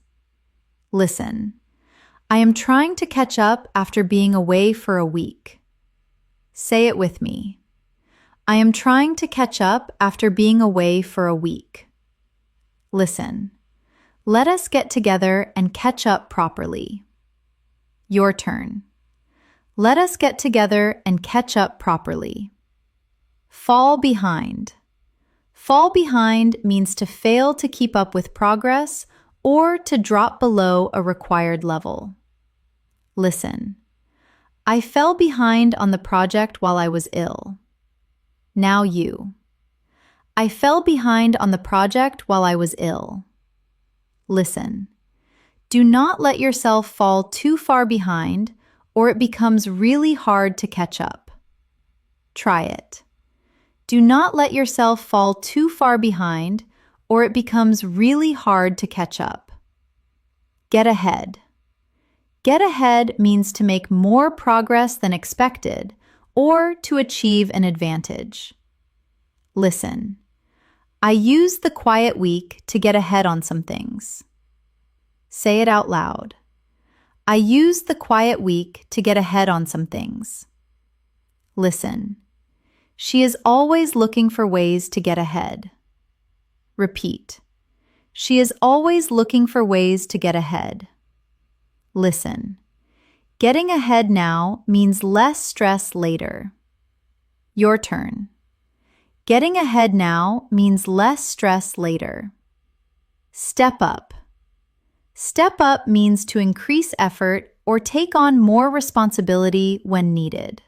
Listen. I am trying to catch up after being away for a week. Say it with me. I am trying to catch up after being away for a week. Listen. Let us get together and catch up properly. Your turn. Let us get together and catch up properly. Fall behind. Fall behind means to fail to keep up with progress or to drop below a required level. Listen. I fell behind on the project while I was ill. Now you. I fell behind on the project while I was ill. Listen. Do not let yourself fall too far behind, or it becomes really hard to catch up. Try it. Do not let yourself fall too far behind, or it becomes really hard to catch up. Get ahead. Get ahead means to make more progress than expected, or to achieve an advantage. Listen. I used the quiet week to get ahead on some things. Say it out loud. I used the quiet week to get ahead on some things. Listen. She is always looking for ways to get ahead. Repeat. She is always looking for ways to get ahead. Listen. Getting ahead now means less stress later. Your turn. Getting ahead now means less stress later. Step up. Step up means to increase effort or take on more responsibility when needed.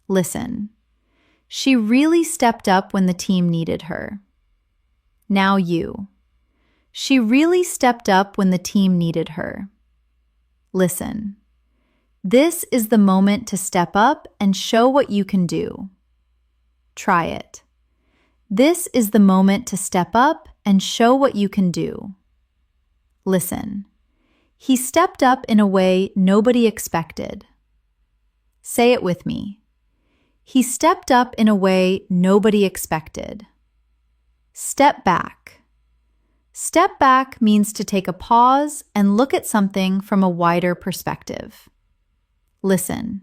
Listen. She really stepped up when the team needed her. Now you. She really stepped up when the team needed her. Listen. This is the moment to step up and show what you can do. Try it. This is the moment to step up and show what you can do. Listen. He stepped up in a way nobody expected. Say it with me. He stepped up in a way nobody expected. Step back. Step back means to take a pause and look at something from a wider perspective. Listen.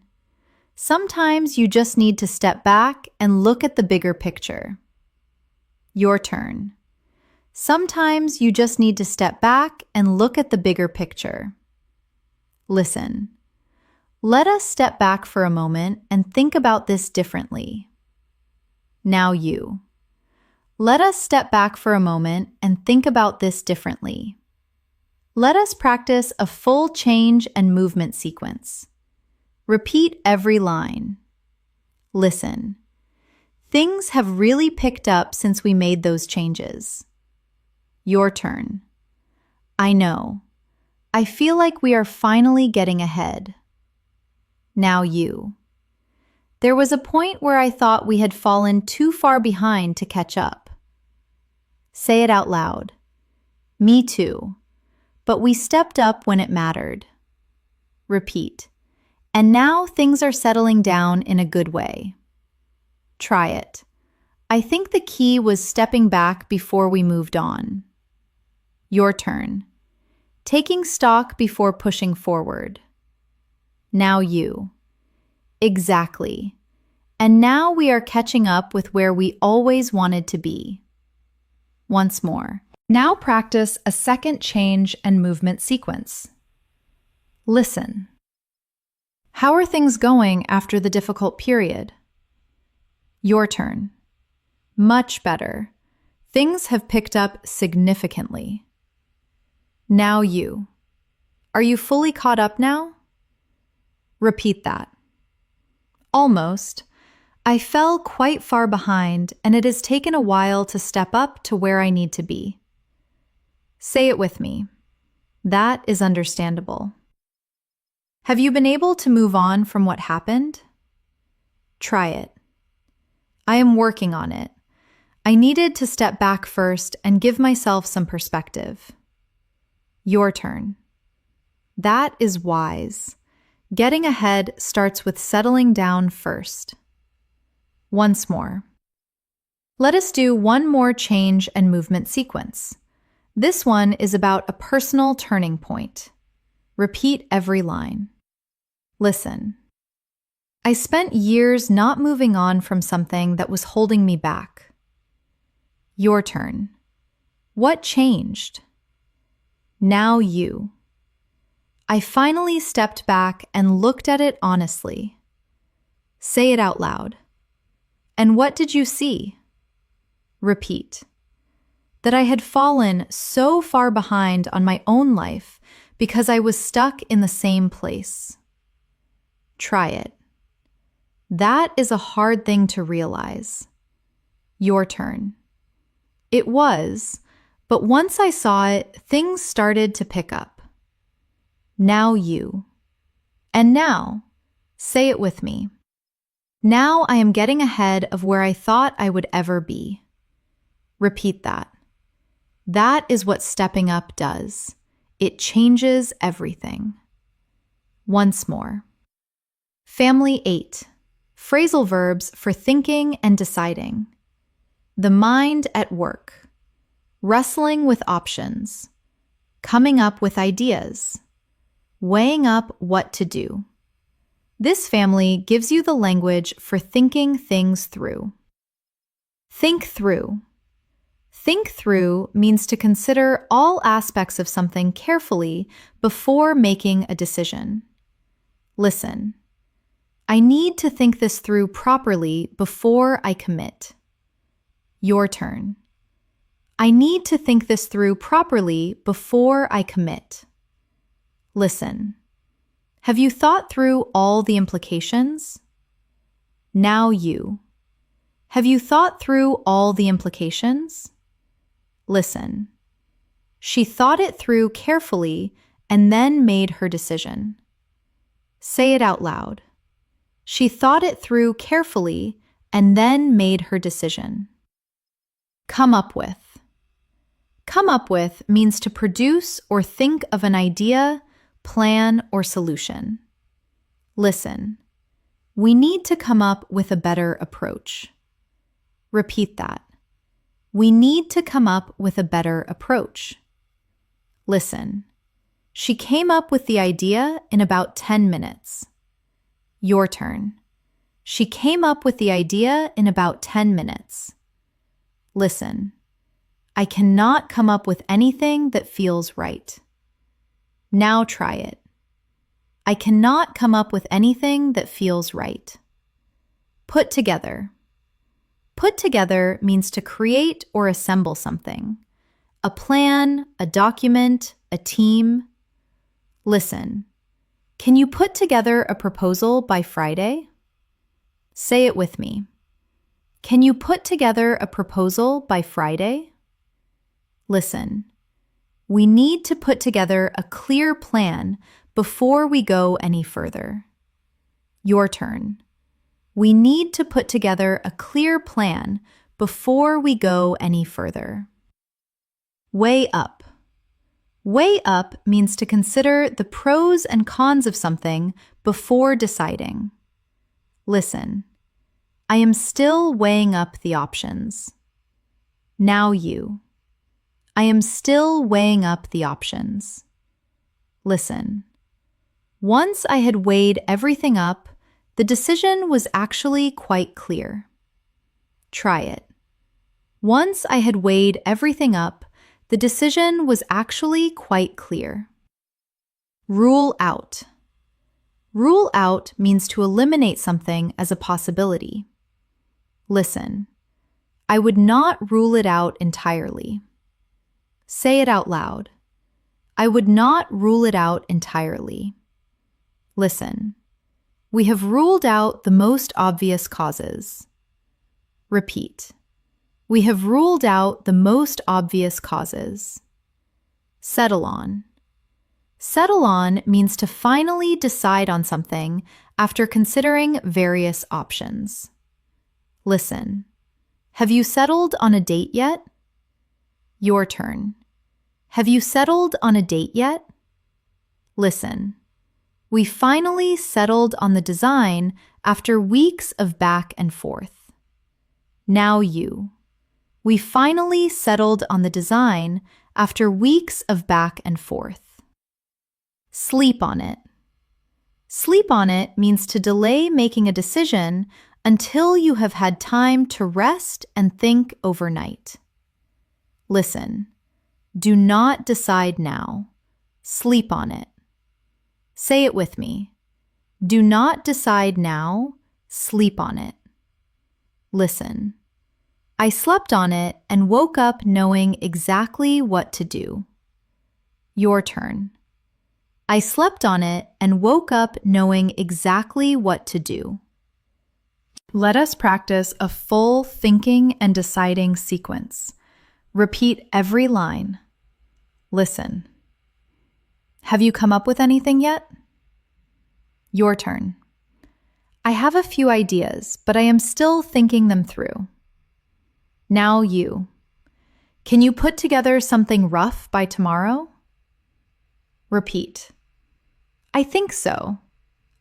Sometimes you just need to step back and look at the bigger picture. Your turn. Sometimes you just need to step back and look at the bigger picture. Listen. Let us step back for a moment and think about this differently. Now you. Let us step back for a moment and think about this differently. Let us practice a full change and movement sequence. Repeat every line. Listen. Things have really picked up since we made those changes. Your turn. I know. I feel like we are finally getting ahead. Now you. There was a point where I thought we had fallen too far behind to catch up. Say it out loud. Me too. But we stepped up when it mattered. Repeat. And now things are settling down in a good way. Try it. I think the key was stepping back before we moved on. Your turn. Taking stock before pushing forward. Now you. Exactly. And now we are catching up with where we always wanted to be. Once more. Now practice a second change and movement sequence. Listen. How are things going after the difficult period? Your turn. Much better. Things have picked up significantly. Now you. Are you fully caught up now? Repeat that. Almost. I fell quite far behind, and it has taken a while to step up to where I need to be. Say it with me. That is understandable. Have you been able to move on from what happened? Try it. I am working on it. I needed to step back first and give myself some perspective. Your turn. That is wise. Getting ahead starts with settling down first. Once more. Let us do one more change and movement sequence. This one is about a personal turning point. Repeat every line. Listen. I spent years not moving on from something that was holding me back. Your turn. What changed? Now you. I finally stepped back and looked at it honestly. Say it out loud. And what did you see? Repeat. That I had fallen so far behind on my own life because I was stuck in the same place. Try it. That is a hard thing to realize. Your turn. It was, but once I saw it, things started to pick up. Now you. And now, say it with me. Now I am getting ahead of where I thought I would ever be. Repeat that. That is what stepping up does. It changes everything. Once more. Family 8. Phrasal verbs for thinking and deciding. The mind at work. Wrestling with options. Coming up with ideas. Weighing up what to do. This family gives you the language for thinking things through. Think through. Think through means to consider all aspects of something carefully before making a decision. Listen. I need to think this through properly before I commit. Your turn. I need to think this through properly before I commit. Listen. Have you thought through all the implications? Now you. Have you thought through all the implications? Listen. She thought it through carefully and then made her decision. Say it out loud. She thought it through carefully and then made her decision. Come up with. Come up with means to produce or think of an idea, plan, or solution. Listen. We need to come up with a better approach. Repeat that. We need to come up with a better approach. Listen. She came up with the idea in about 10 minutes. Your turn. She came up with the idea in about 10 minutes. Listen. I cannot come up with anything that feels right. Now try it. I cannot come up with anything that feels right. Put together. Put together means to create or assemble something. A plan, a document, a team. Listen. Can you put together a proposal by Friday? Say it with me. Can you put together a proposal by Friday? Listen. We need to put together a clear plan before we go any further. Your turn. We need to put together a clear plan before we go any further. Weigh up. Weigh up means to consider the pros and cons of something before deciding. Listen. I am still weighing up the options. Now you. I am still weighing up the options. Listen. Once I had weighed everything up, the decision was actually quite clear. Try it. Once I had weighed everything up, the decision was actually quite clear. Rule out. Rule out means to eliminate something as a possibility. Listen. I would not rule it out entirely. Say it out loud. I would not rule it out entirely. Listen. We have ruled out the most obvious causes. Repeat. We have ruled out the most obvious causes. Settle on. Settle on means to finally decide on something after considering various options. Listen. Have you settled on a date yet? Your turn. Have you settled on a date yet? Listen. We finally settled on the design after weeks of back and forth. Now you. We finally settled on the design after weeks of back and forth. Sleep on it. Sleep on it means to delay making a decision until you have had time to rest and think overnight. Listen. Do not decide now. Sleep on it. Say it with me. Do not decide now. Sleep on it. Listen. I slept on it and woke up knowing exactly what to do. Your turn. I slept on it and woke up knowing exactly what to do. Let us practice a full thinking and deciding sequence. Repeat every line. Listen. Have you come up with anything yet? Your turn. I have a few ideas, but I am still thinking them through. Now you. Can you put together something rough by tomorrow? Repeat. I think so.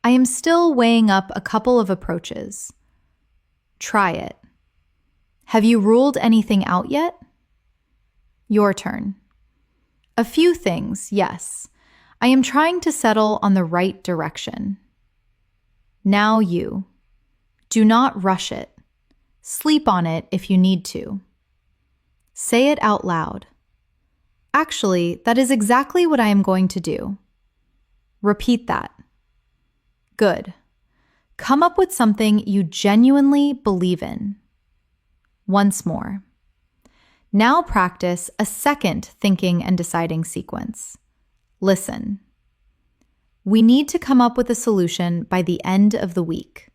I am still weighing up a couple of approaches. Try it. Have you ruled anything out yet? Your turn. A few things, yes. I am trying to settle on the right direction. Now you. Do not rush it. Sleep on it if you need to. Say it out loud. Actually, that is exactly what I am going to do. Repeat that. Good. Come up with something you genuinely believe in. Once more. Now practice a second thinking and deciding sequence. Listen. We need to come up with a solution by the end of the week.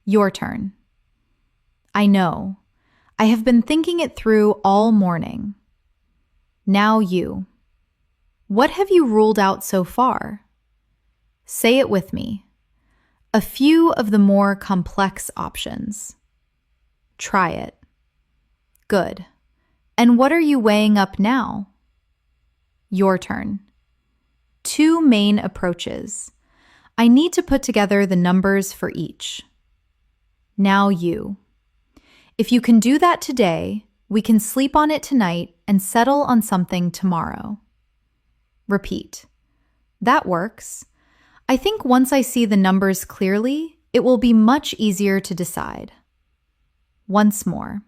Your turn. I know. I have been thinking it through all morning. Now you. What have you ruled out so far? Say it with me. A few of the more complex options. Try it. Good. And what are you weighing up now? Your turn. 2 main approaches. I need to put together the numbers for each. Now you. If you can do that today, we can sleep on it tonight and settle on something tomorrow. Repeat. That works. I think once I see the numbers clearly, it will be much easier to decide. Once more.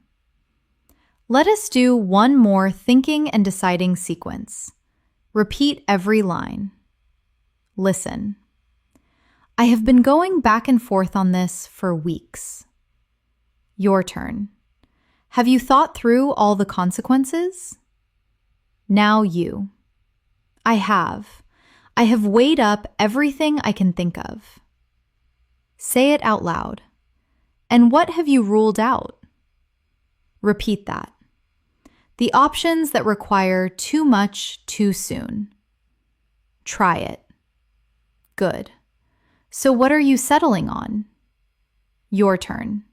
Let us do one more thinking and deciding sequence. Repeat every line. Listen. I have been going back and forth on this for weeks. Your turn. Have you thought through all the consequences? Now you. I have. I have weighed up everything I can think of. Say it out loud. And what have you ruled out? Repeat that. The options that require too much too soon. Try it. Good. So what are you settling on? Your turn.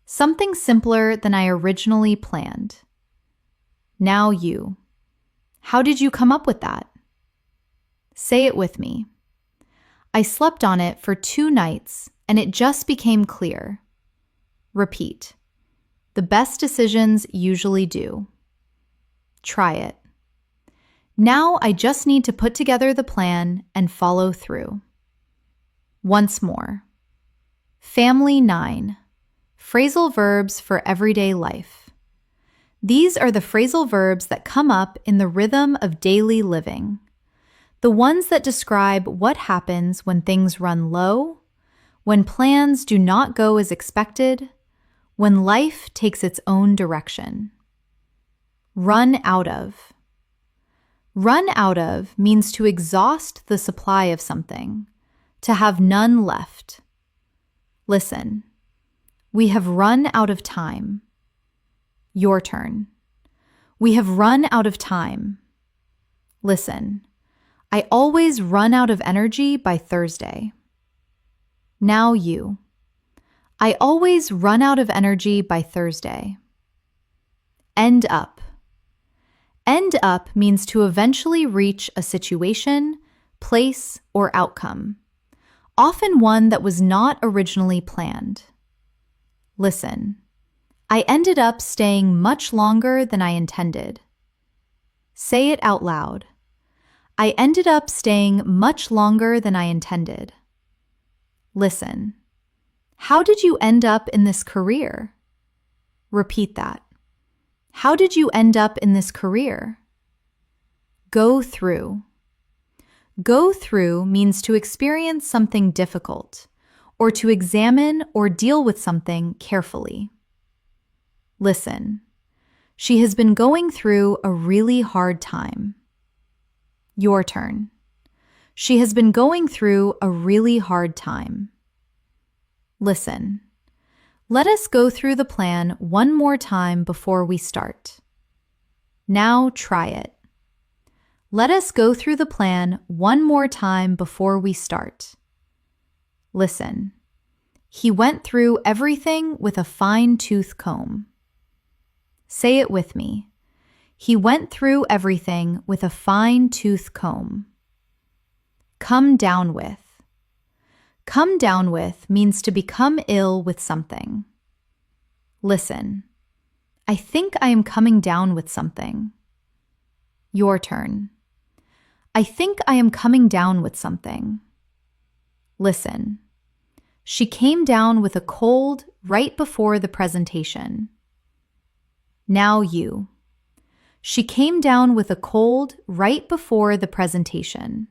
Something simpler than I originally planned. Now you. How did you come up with that? Say it with me. I slept on it for 2 nights and it just became clear. Repeat. The best decisions usually do. Try it. Now I just need to put together the plan and follow through. Once more. Family 9. Phrasal verbs for everyday life. These are the phrasal verbs that come up in the rhythm of daily living. The ones that describe what happens when things run low, when plans do not go as expected, when life takes its own direction. Run out of. Run out of means to exhaust the supply of something, to have none left. Listen. We have run out of time. Your turn. We have run out of time. Listen. I always run out of energy by Thursday. Now you. I always run out of energy by Thursday. End up. End up means to eventually reach a situation, place, or outcome, often one that was not originally planned. Listen. I ended up staying much longer than I intended. Say it out loud. I ended up staying much longer than I intended. Listen. How did you end up in this career? Repeat that. How did you end up in this career? Go through. Go through means to experience something difficult, or to examine or deal with something carefully. Listen. She has been going through a really hard time. Your turn. She has been going through a really hard time. Listen. Let us go through the plan one more time before we start. Now try it. Let us go through the plan one more time before we start. Listen. He went through everything with a fine-tooth comb. Say it with me. He went through everything with a fine-tooth comb. Come down with. Come down with means to become ill with something. Listen. I think I am coming down with something. Your turn. I think I am coming down with something. Listen. She came down with a cold right before the presentation. Now you. She came down with a cold right before the presentation.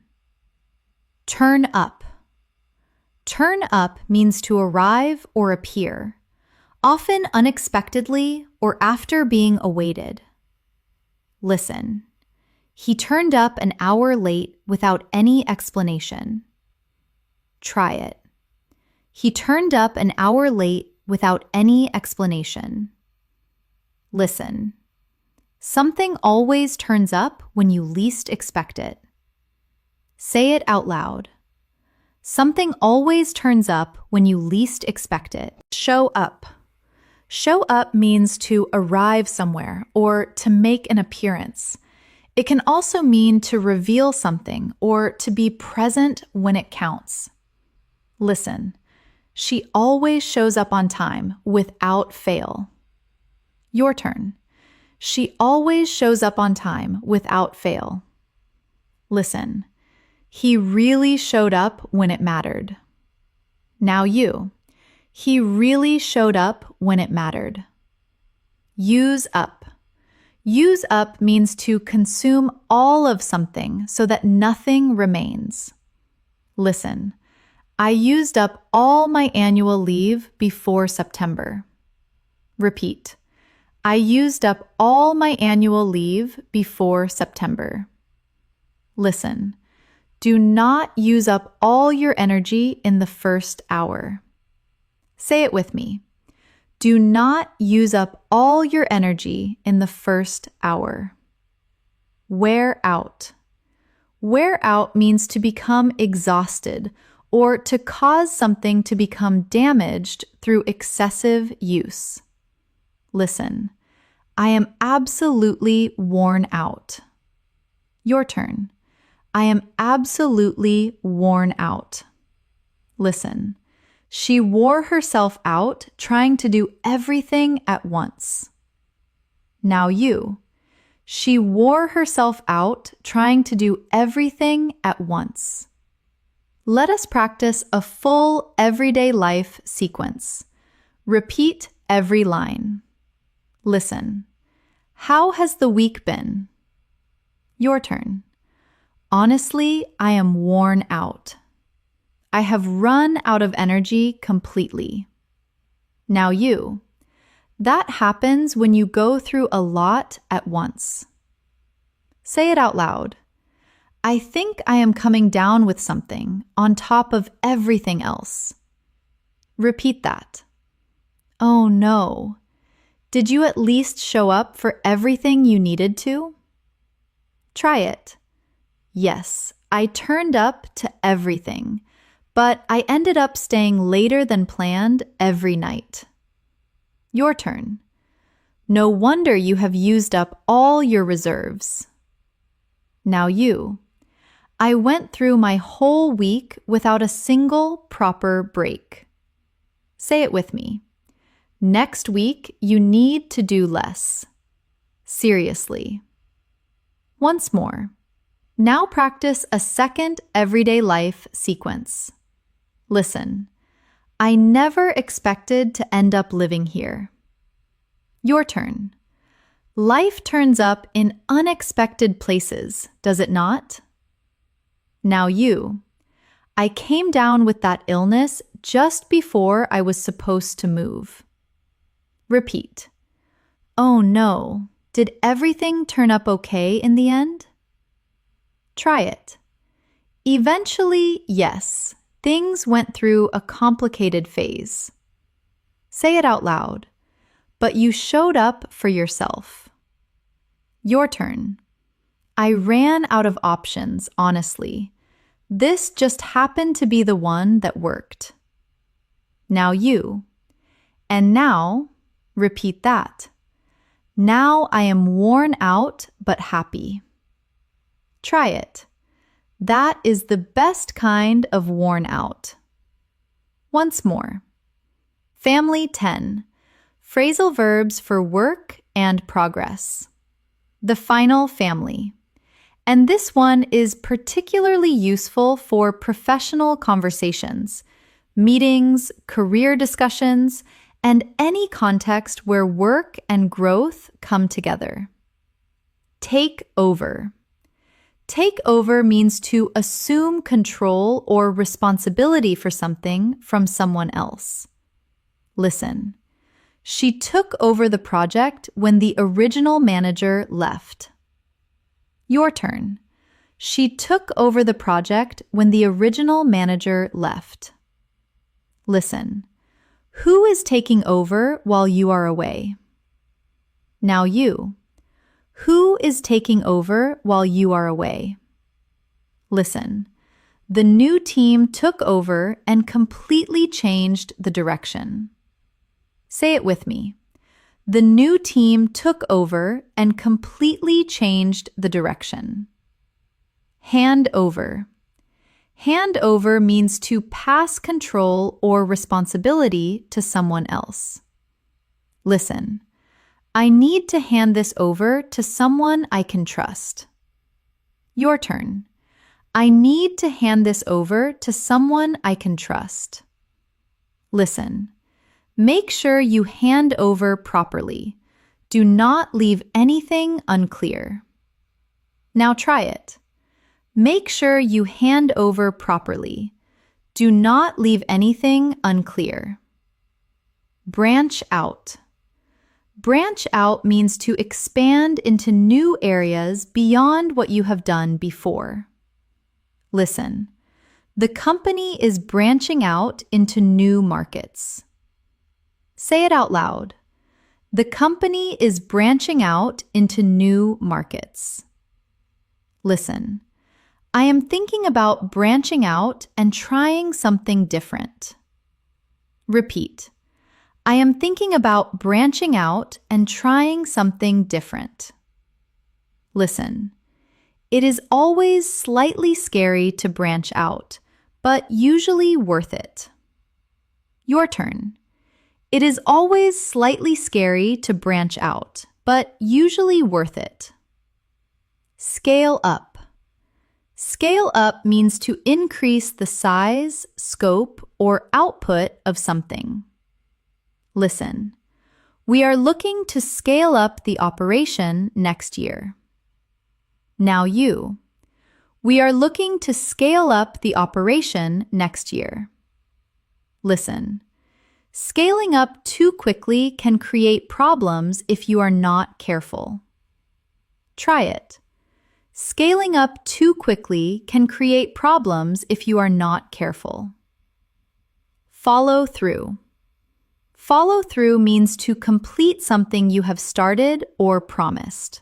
Turn up. Turn up means to arrive or appear, often unexpectedly or after being awaited. Listen. He turned up an hour late without any explanation. Try it. He turned up an hour late without any explanation. Listen. Something always turns up when you least expect it. Say it out loud. Something always turns up when you least expect it. Show up. Show up means to arrive somewhere or to make an appearance. It can also mean to reveal something or to be present when it counts. Listen. She always shows up on time without fail. Your turn. She always shows up on time without fail. Listen. He really showed up when it mattered. Now you. He really showed up when it mattered. Use up. Use up means to consume all of something so that nothing remains. Listen, I used up all my annual leave before September. Repeat. I used up all my annual leave before September. Listen, do not use up all your energy in the first hour. Say it with me. Do not use up all your energy in the first hour. Wear out. Wear out means to become exhausted or to cause something to become damaged through excessive use. Listen, I am absolutely worn out. Your turn. I am absolutely worn out. Listen, she wore herself out trying to do everything at once. Now you. She wore herself out trying to do everything at once. Let us practice a full everyday life sequence. Repeat every line. Listen. How has the week been? Your turn. Honestly, I am worn out. I have run out of energy completely. Now you. That happens when you go through a lot at once. Say it out loud. I think I am coming down with something on top of everything else. Repeat that. Oh no. Did you at least show up for everything you needed to? Try it. Yes, I turned up to everything, but I ended up staying later than planned every night. Your turn. No wonder you have used up all your reserves. Now you. I went through my whole week without a single proper break. Say it with me. Next week, you need to do less. Seriously. Once more. Now practice a second everyday life sequence. Listen. I never expected to end up living here. Your turn. Life turns up in unexpected places, does it not? Now you. I came down with that illness just before I was supposed to move. Repeat. Oh no, did everything turn up okay in the end? Try it. Eventually, yes, things went through a complicated phase. Say it out loud. But you showed up for yourself. Your turn. I ran out of options, honestly. This just happened to be the one that worked. Now you. And now, repeat that. Now I am worn out but happy. Try it. That is the best kind of worn out. Once more. Family 10. Phrasal verbs for work and progress. The final family. And this one is particularly useful for professional conversations, meetings, career discussions, and any context where work and growth come together. Take over. Take over means to assume control or responsibility for something from someone else. Listen. She took over the project when the original manager left. Your turn. She took over the project when the original manager left. Listen. Who is taking over while you are away? Now you. Who is taking over while you are away? Listen. The new team took over and completely changed the direction. Say it with me. The new team took over and completely changed the direction. Hand over. Hand over means to pass control or responsibility to someone else. Listen. I need to hand this over to someone I can trust. Your turn. I need to hand this over to someone I can trust. Listen. Make sure you hand over properly. Do not leave anything unclear. Now try it. Make sure you hand over properly. Do not leave anything unclear. Branch out. Branch out means to expand into new areas beyond what you have done before. Listen. The company is branching out into new markets. Say it out loud. The company is branching out into new markets. Listen. I am thinking about branching out and trying something different. Repeat. I am thinking about branching out and trying something different. Listen. It is always slightly scary to branch out, but usually worth it. Your turn. It is always slightly scary to branch out, but usually worth it. Scale up. Scale up means to increase the size, scope, or output of something. Listen. We are looking to scale up the operation next year. Now you. We are looking to scale up the operation next year. Listen. Scaling up too quickly can create problems if you are not careful. Try it. Scaling up too quickly can create problems if you are not careful. Follow through. Follow through means to complete something you have started or promised.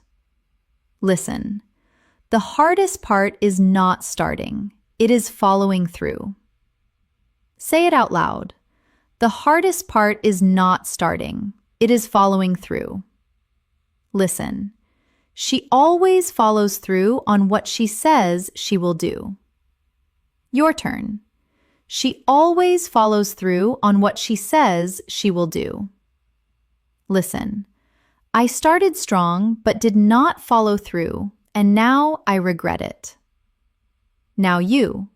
Listen. The hardest part is not starting. It is following through. Say it out loud. The hardest part is not starting. It is following through. Listen. She always follows through on what she says she will do. Your turn. She always follows through on what she says she will do. Listen. I started strong but did not follow through, and now I regret it. Now you.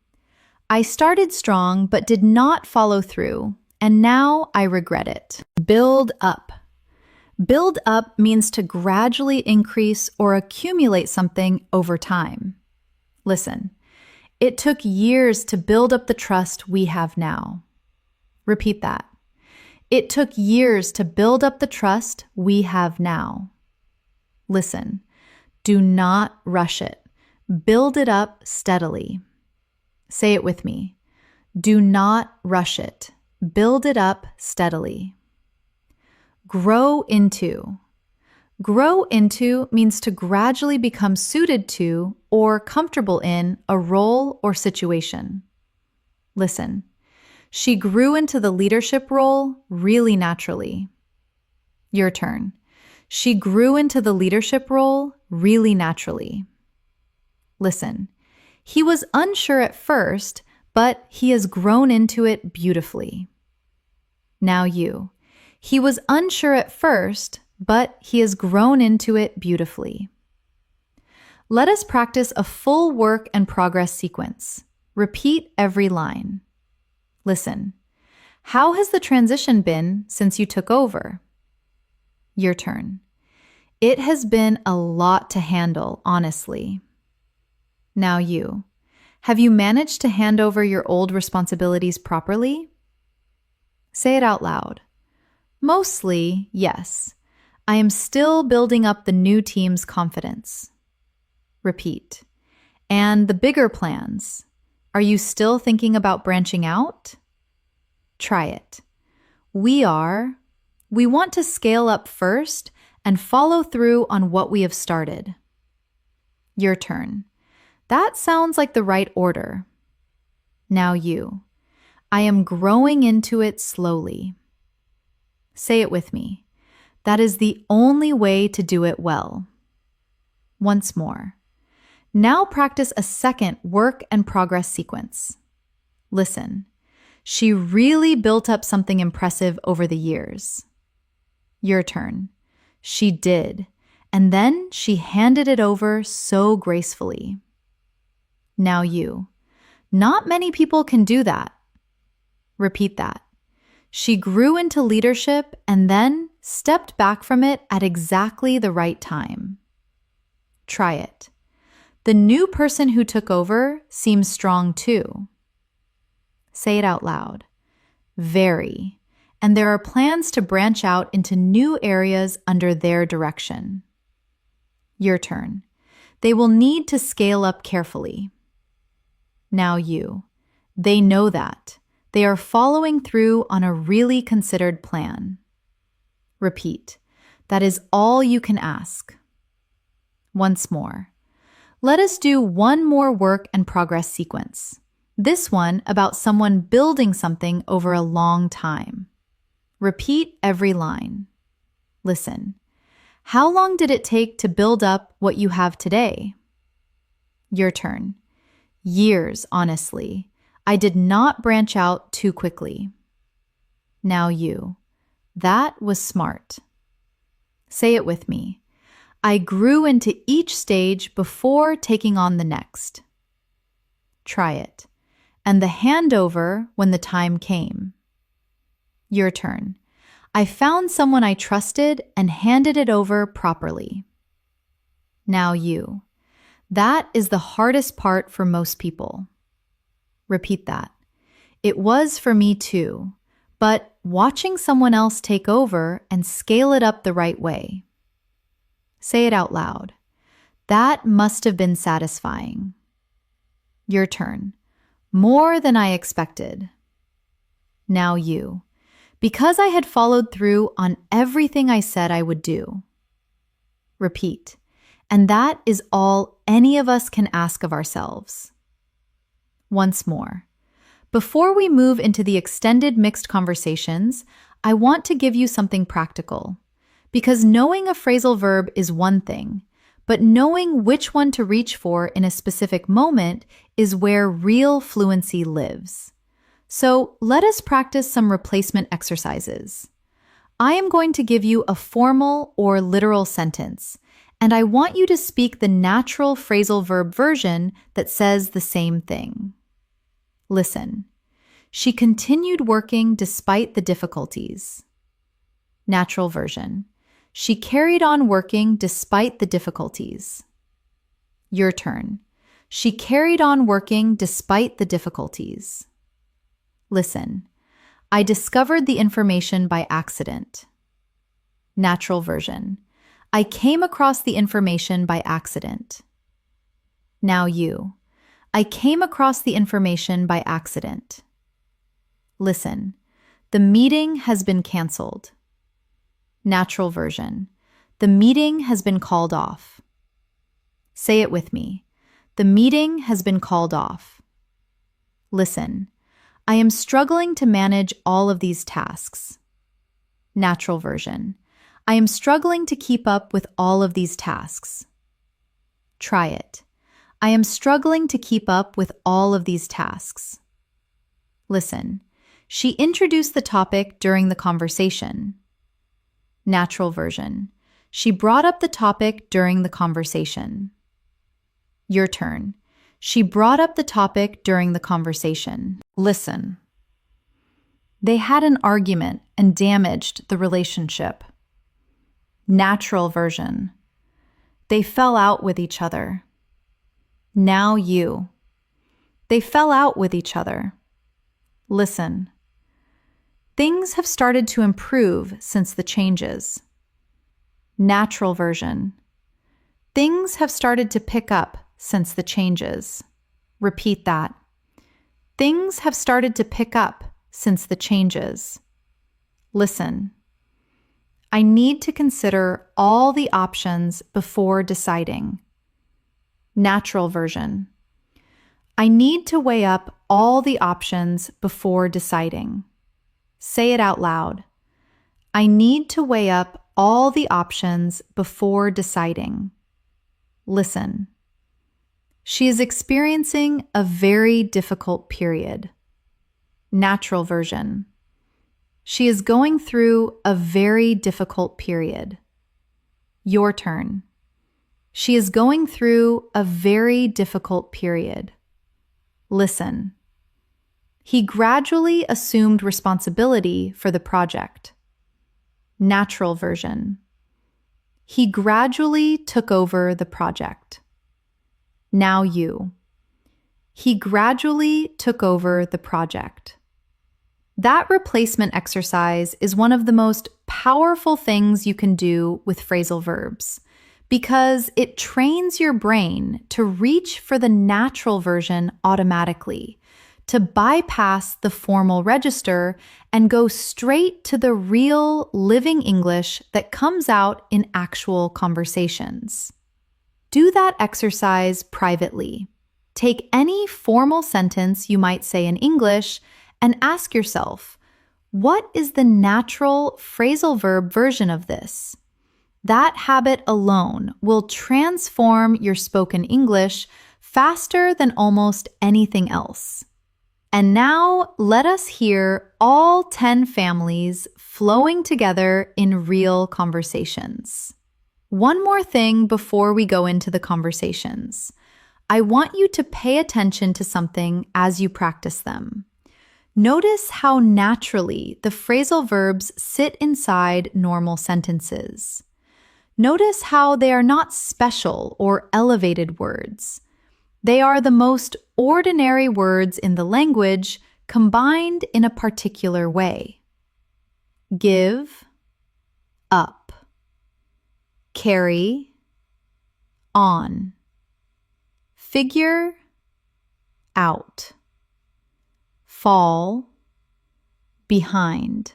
I started strong but did not follow through, and now I regret it. Build up. Build up means to gradually increase or accumulate something over time. Listen. It took years to build up the trust we have now. Repeat that. It took years to build up the trust we have now. Listen. Do not rush it. Build it up steadily. Say it with me. Do not rush it. Build it up steadily. Grow into. Grow into means to gradually become suited to or comfortable in a role or situation. Listen. She grew into the leadership role really naturally. Your turn. She grew into the leadership role really naturally. Listen. He was unsure at first, but he has grown into it beautifully. Now you. He was unsure at first, but he has grown into it beautifully. Let us practice a full work and progress sequence. Repeat every line. Listen. How has the transition been since you took over? Your turn. It has been a lot to handle, honestly. Now you. Have you managed to hand over your old responsibilities properly? Say it out loud. Mostly, yes. I am still building up the new team's confidence. Repeat. And the bigger plans. Are you still thinking about branching out? Try it. We want to scale up first and follow through on what we have started. Your turn. That sounds like the right order. Now you. I am growing into it slowly. Say it with me. That is the only way to do it well. Once more. Now practice a second work and progress sequence. Listen. She really built up something impressive over the years. Your turn. She did, and then she handed it over so gracefully. Now you. Not many people can do that. Repeat that. She grew into leadership and then stepped back from it at exactly the right time. Try it. The new person who took over seems strong too. Say it out loud. Very. And there are plans to branch out into new areas under their direction. Your turn. They will need to scale up carefully. Now you. They know that. They are following through on a really considered plan. Repeat. That is all you can ask. Once more. Let us do one more work and progress sequence. This one about someone building something over a long time. Repeat every line. Listen. How long did it take to build up what you have today? Your turn. Years, honestly. I did not branch out too quickly. Now you. That was smart. Say it with me. I grew into each stage before taking on the next. Try it. And the handover when the time came. Your turn. I found someone I trusted and handed it over properly. Now you. That is the hardest part for most people. Repeat that. It was for me too, but watching someone else take over and scale it up the right way. Say it out loud. That must have been satisfying. Your turn. More than I expected. Now you. Because I had followed through on everything I said I would do. Repeat. And that is all any of us can ask of ourselves. Once more. Before we move into the extended mixed conversations, I want to give you something practical. Because knowing a phrasal verb is one thing, but knowing which one to reach for in a specific moment is where real fluency lives. So let us practice some replacement exercises. I am going to give you a formal or literal sentence, and I want you to speak the natural phrasal verb version that says the same thing. Listen. She continued working despite the difficulties. Natural version. She carried on working despite the difficulties. Your turn. She carried on working despite the difficulties. Listen. I discovered the information by accident. Natural version. I came across the information by accident. Now you. I came across the information by accident. Listen. The meeting has been canceled. Natural version. The meeting has been called off. Say it with me. The meeting has been called off. Listen. I am struggling to manage all of these tasks. Natural version. I am struggling to keep up with all of these tasks. Try it. I am struggling to keep up with all of these tasks. Listen. She introduced the topic during the conversation. Natural version. She brought up the topic during the conversation. Your turn. She brought up the topic during the conversation. Listen. They had an argument and damaged the relationship. Natural version. They fell out with each other. Now you. They fell out with each other. Listen. Things have started to improve since the changes. Natural version. Things have started to pick up since the changes. Repeat that. Things have started to pick up since the changes. Listen. I need to consider all the options before deciding. Natural version. I need to weigh up all the options before deciding. Say it out loud. I need to weigh up all the options before deciding. Listen. She is experiencing a very difficult period. Natural version. She is going through a very difficult period. Your turn. She is going through a very difficult period. Listen. He gradually assumed responsibility for the project. Natural version. He gradually took over the project. Now you. He gradually took over the project. That replacement exercise is one of the most powerful things you can do with phrasal verbs because it trains your brain to reach for the natural version automatically, to bypass the formal register and go straight to the real living English that comes out in actual conversations. Do that exercise privately. Take any formal sentence you might say in English and ask yourself, what is the natural phrasal verb version of this? That habit alone will transform your spoken English faster than almost anything else. And now let us hear all 10 families flowing together in real conversations. One more thing before we go into the conversations. I want you to pay attention to something as you practice them. Notice how naturally the phrasal verbs sit inside normal sentences. Notice how they are not special or elevated words. They are the most ordinary words in the language combined in a particular way. Give, up. Carry, on. Figure, out. Fall, behind.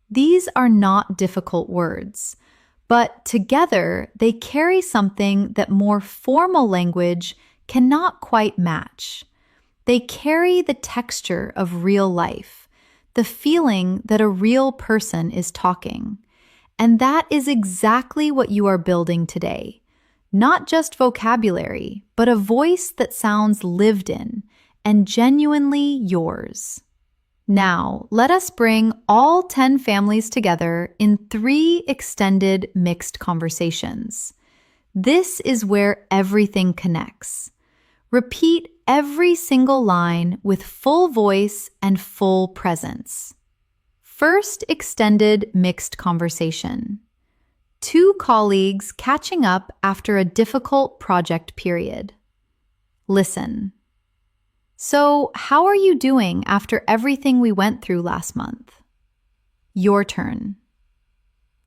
These are not difficult words, but together they carry something that more formal language cannot quite match. They carry the texture of real life, the feeling that a real person is talking. And that is exactly what you are building today. Not just vocabulary, but a voice that sounds lived in and genuinely yours. Now, let us bring all 10 families together in 3 extended mixed conversations. This is where everything connects. Repeat every single line with full voice and full presence. First extended mixed conversation. 2 colleagues catching up after a difficult project period. Listen. So, how are you doing after everything we went through last month? Your turn.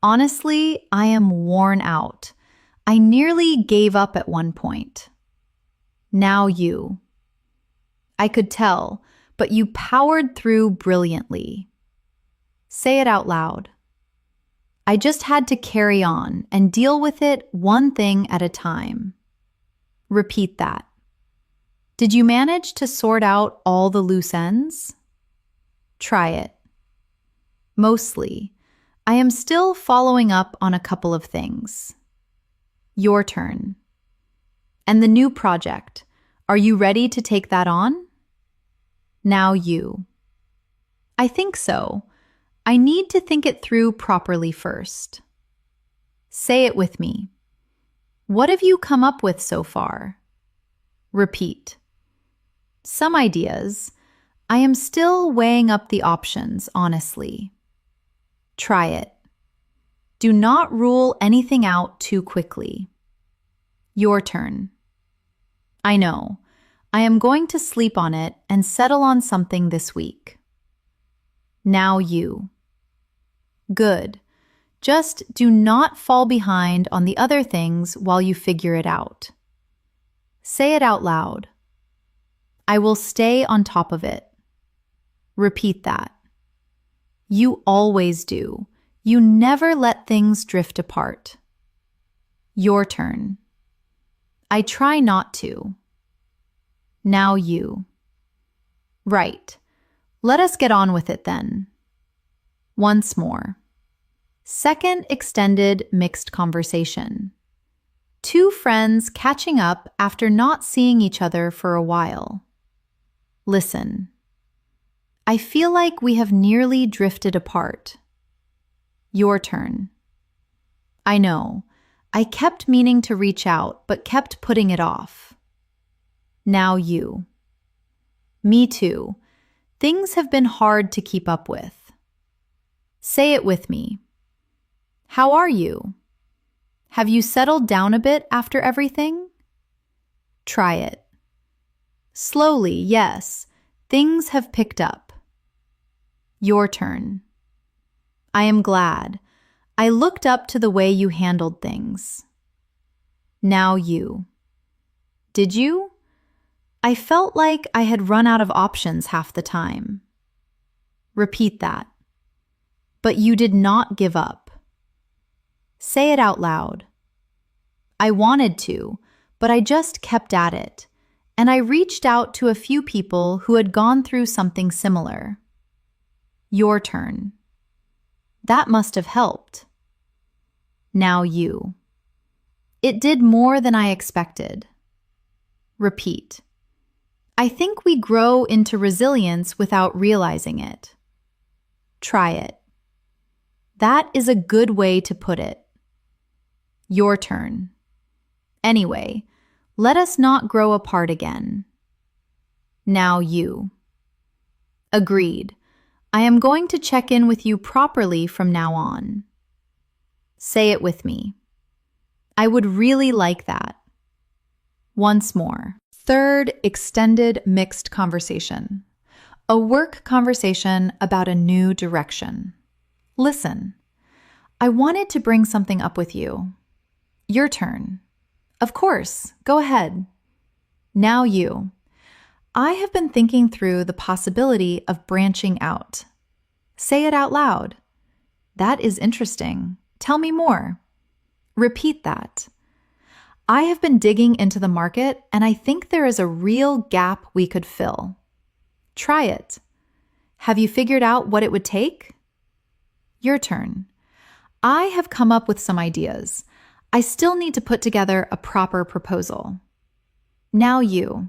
Honestly, I am worn out. I nearly gave up at one point. Now you. I could tell, but you powered through brilliantly. Say it out loud. I just had to carry on and deal with it one thing at a time. Repeat that. Did you manage to sort out all the loose ends? Try it. Mostly. I am still following up on a couple of things. Your turn. And the new project. Are you ready to take that on? Now you. I think so. I need to think it through properly first. Say it with me. What have you come up with so far? Repeat. Some ideas. I am still weighing up the options, honestly. Try it. Do not rule anything out too quickly. Your turn. I know. I am going to sleep on it and settle on something this week. Now you. Good. Just do not fall behind on the other things while you figure it out. Say it out loud. I will stay on top of it. Repeat that. You always do. You never let things drift apart. Your turn. I try not to. Now you. Right. Let us get on with it then. Once more. Second extended mixed conversation. 2 friends catching up after not seeing each other for a while. Listen. I feel like we have nearly drifted apart. Your turn. I know. I kept meaning to reach out, but kept putting it off. Now you. Me too. Things have been hard to keep up with. Say it with me. How are you? Have you settled down a bit after everything? Try it. Slowly, yes. Things have picked up. Your turn. I am glad. I looked up to the way you handled things. Now you. Did you? I felt like I had run out of options half the time. Repeat that. But you did not give up. Say it out loud. I wanted to, but I just kept at it, and I reached out to a few people who had gone through something similar. Your turn. That must have helped. Now you. It did more than I expected. Repeat. I think we grow into resilience without realizing it. Try it. That is a good way to put it. Your turn. Anyway, let us not grow apart again. Now you. Agreed. I am going to check in with you properly from now on. Say it with me. I would really like that. Once more. Third, extended mixed conversation. A work conversation about a new direction. Listen. I wanted to bring something up with you. Your turn. Of course, go ahead. Now you. I have been thinking through the possibility of branching out. Say it out loud. That is interesting. Tell me more. Repeat that. I have been digging into the market, and I think there is a real gap we could fill. Try it. Have you figured out what it would take? Your turn. I have come up with some ideas. I still need to put together a proper proposal. Now you.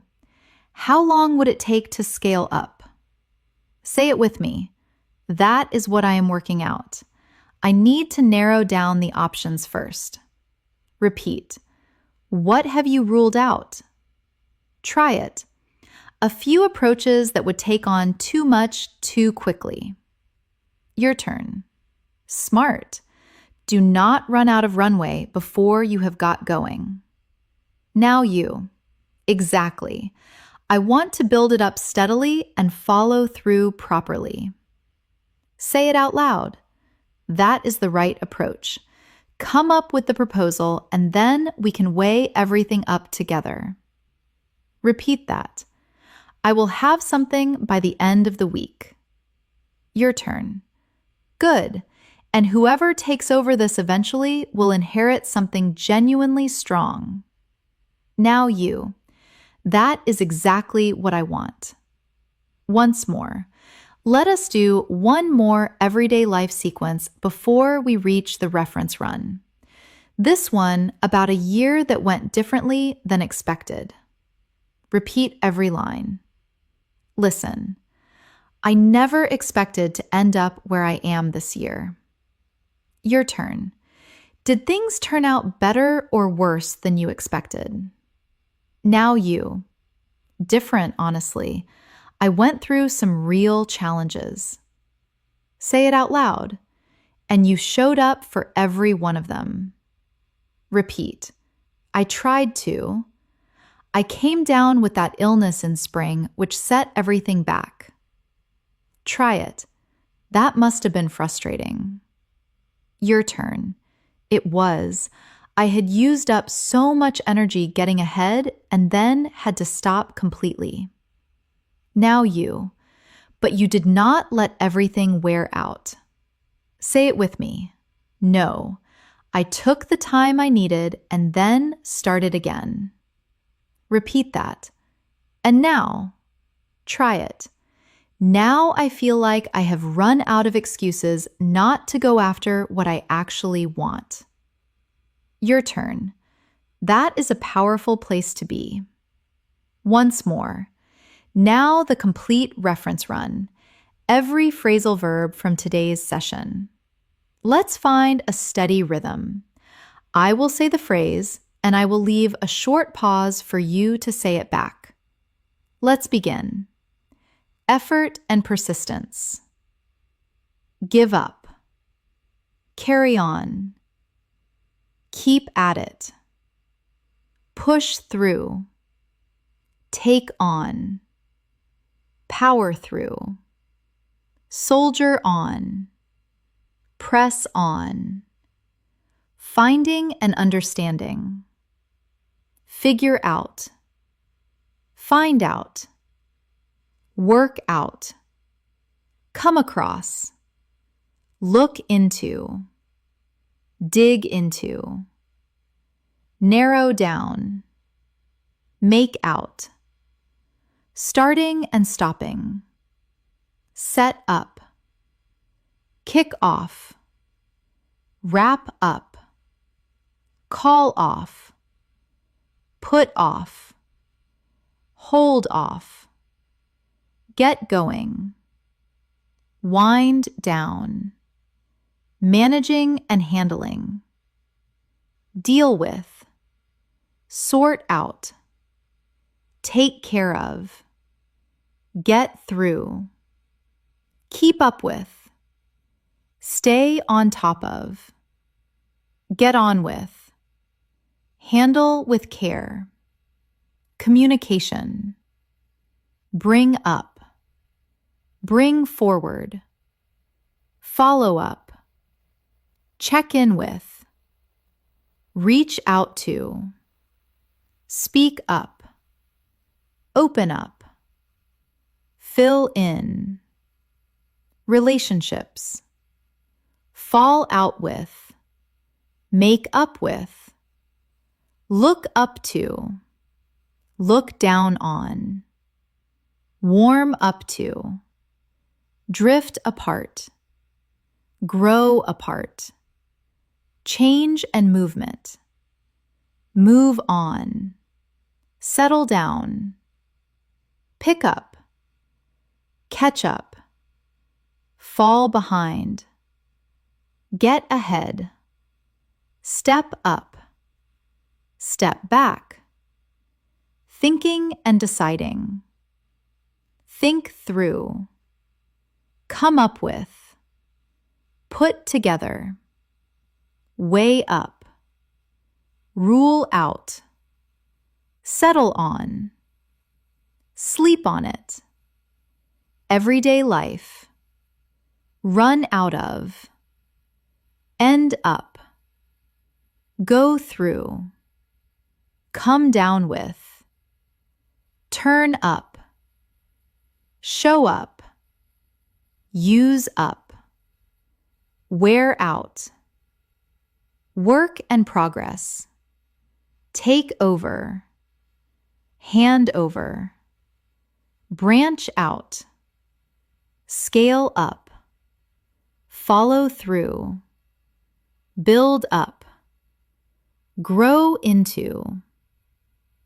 How long would it take to scale up? Say it with me. That is what I am working out. I need to narrow down the options first. Repeat. What have you ruled out? Try it. A few approaches that would take on too much too quickly. Your turn. Smart. Do not run out of runway before you have got going. Now you. Exactly. I want to build it up steadily and follow through properly. Say it out loud. That is the right approach. Come up with the proposal, and then we can weigh everything up together. Repeat that. I will have something by the end of the week. Your turn. Good. And whoever takes over this eventually will inherit something genuinely strong. Now you. That is exactly what I want. Once more. Let us do one more everyday life sequence before we reach the reference run. This one about a year that went differently than expected. Repeat every line. Listen. I never expected to end up where I am this year. Your turn. Did things turn out better or worse than you expected? Now you. Different, honestly. I went through some real challenges. Say it out loud. And you showed up for every one of them. Repeat. I tried to. I came down with that illness in spring, which set everything back. Try it. That must have been frustrating. Your turn. It was. I had used up so much energy getting ahead and then had to stop completely. Now you. But you did not let everything wear out. Say it with me. No. I took the time I needed and then started again. Repeat that. And now. Try it. Now I feel like I have run out of excuses not to go after what I actually want. Your turn. That is a powerful place to be. Once more. Now the complete reference run. Every phrasal verb from today's session. Let's find a steady rhythm. I will say the phrase, and I will leave a short pause for you to say it back. Let's begin. Effort and persistence. Give up. Carry on. Keep at it. Push through. take on, power through, soldier on, press on, finding and understanding, figure out, find out, work out, come across, look into, dig into, narrow down, make out, starting and stopping, set up, kick off, wrap up, call off, put off, hold off, get going, wind down, managing and handling, deal with, sort out, take care of, get through, keep up with, stay on top of, get on with, handle with care, communication, bring up, bring forward, follow up, check in with, reach out to, speak up, open up, fill in, relationships, fall out with, make up with, look up to, look down on, warm up to, drift apart, grow apart, change and movement, move on, settle down, pick up, catch up, fall behind, get ahead, step up, step back, thinking and deciding, think through, come up with, put together, weigh up, rule out, settle on, sleep on it, everyday life, run out of, end up, go through, come down with, turn up, show up, use up, wear out, work and progress, take over, hand over, branch out, scale up, follow through, build up, grow into.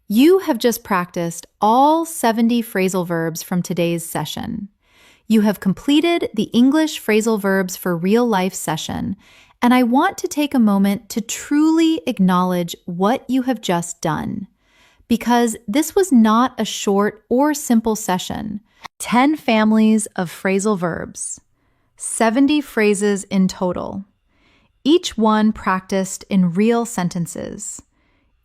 You have just practiced all 70 phrasal verbs from today's session. You have completed the English Phrasal Verbs for Real Life session, and I want to take a moment to truly acknowledge what you have just done, because this was not a short or simple session. 10 families of phrasal verbs, 70 phrases in total, each one practiced in real sentences,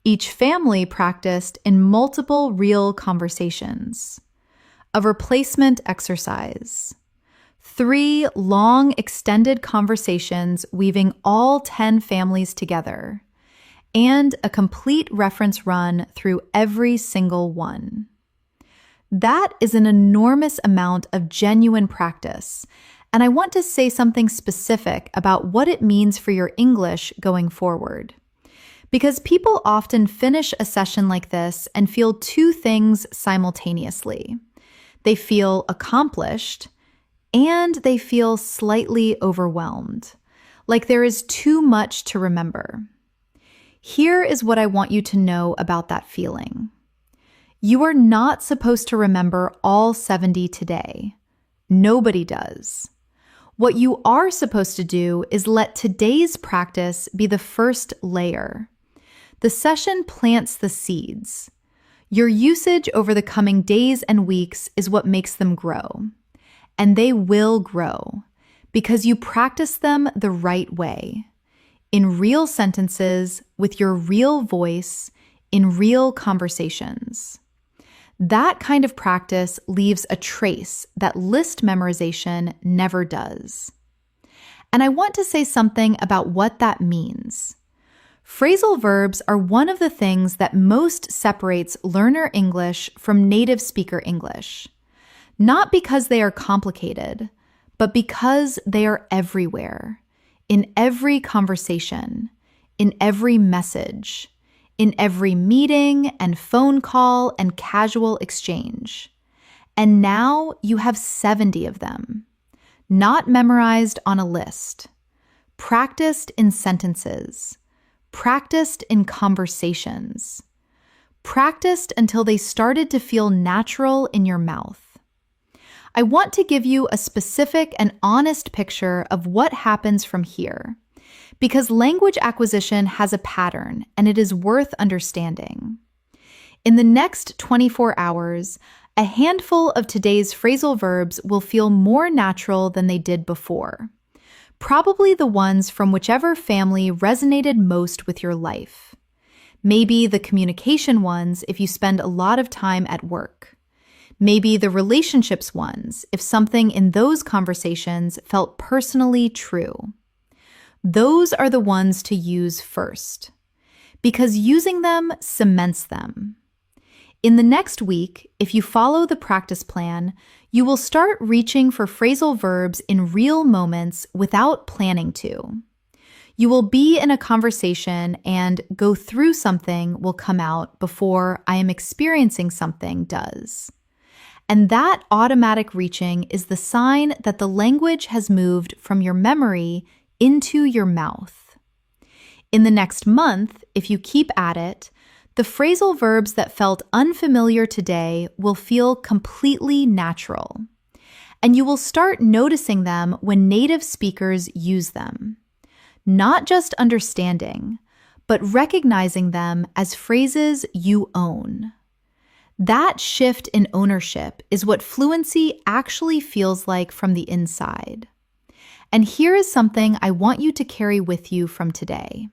each family practiced in multiple real conversations, a replacement exercise, 3 long extended conversations weaving all 10 families together, and a complete reference run through every single one. That is an enormous amount of genuine practice, and I want to say something specific about what it means for your English going forward. Because people often finish a session like this and feel 2 things simultaneously. They feel accomplished, and they feel slightly overwhelmed, like there is too much to remember. Here is what I want you to know about that feeling. You are not supposed to remember all 70 today. Nobody does. What you are supposed to do is let today's practice be the first layer. The session plants the seeds. Your usage over the coming days and weeks is what makes them grow. And they will grow because you practice them the right way, in real sentences, with your real voice, in real conversations. That kind of practice leaves a trace that list memorization never does. And I want to say something about what that means. Phrasal verbs are one of the things that most separates learner English from native speaker English. Not because they are complicated, but because they are everywhere, in every conversation, in every message, in every meeting and phone call and casual exchange. And now you have 70 of them, not memorized on a list, practiced in sentences, practiced in conversations, practiced until they started to feel natural in your mouth. I want to give you a specific and honest picture of what happens from here, because language acquisition has a pattern and it is worth understanding. In the next 24 hours, a handful of today's phrasal verbs will feel more natural than they did before, probably the ones from whichever family resonated most with your life. Maybe the communication ones if you spend a lot of time at work. Maybe the relationships ones, if something in those conversations felt personally true. Those are the ones to use first, because using them cements them. In the next week, if you follow the practice plan, you will start reaching for phrasal verbs in real moments without planning to. You will be in a conversation and go through something will come out before I am experiencing something does. And that automatic reaching is the sign that the language has moved from your memory into your mouth. In the next month, if you keep at it, the phrasal verbs that felt unfamiliar today will feel completely natural. And you will start noticing them when native speakers use them. Not just understanding, but recognizing them as phrases you own. That shift in ownership is what fluency actually feels like from the inside. And here is something I want you to carry with you from today.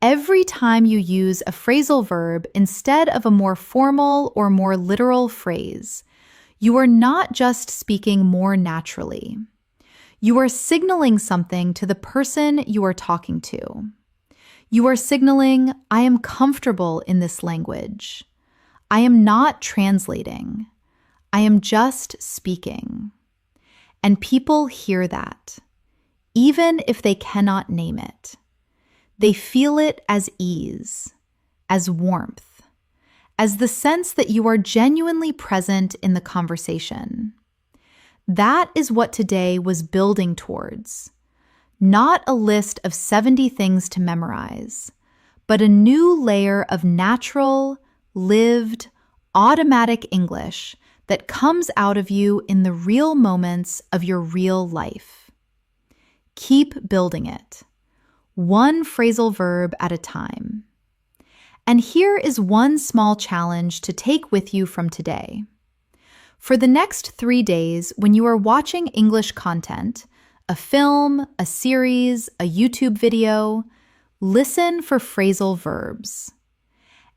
Every time you use a phrasal verb instead of a more formal or more literal phrase, you are not just speaking more naturally. You are signaling something to the person you are talking to. You are signaling, I am comfortable in this language. I am not translating. I am just speaking. And people hear that, even if they cannot name it. They feel it as ease, as warmth, as the sense that you are genuinely present in the conversation. That is what today was building towards. Not a list of 70 things to memorize, but a new layer of natural, lived, automatic English that comes out of you in the real moments of your real life. Keep building it, one phrasal verb at a time. And here is one small challenge to take with you from today. For the next 3 days, when you are watching English content, a film, a series, a YouTube video, listen for phrasal verbs.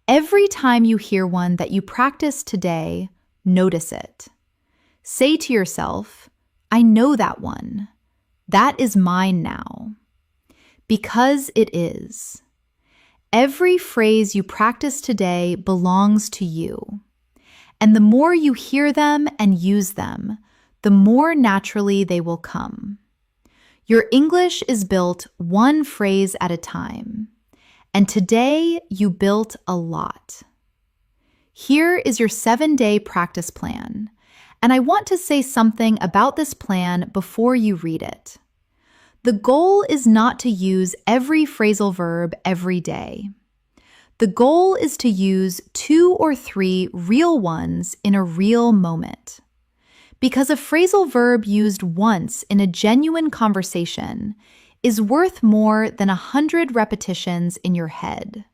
Every time you hear one that you practice today, notice it. Say to yourself, I know that one. That is mine now. Because it is. Every phrase you practice today belongs to you. And the more you hear them and use them, the more naturally they will come. Your English is built one phrase at a time. And today, you built a lot. Here is your 7-day practice plan, and I want to say something about this plan before you read it. The goal is not to use every phrasal verb every day. The goal is to use 2 or 3 real ones in a real moment. Because a phrasal verb used once in a genuine conversation is worth more than 100 repetitions in your head.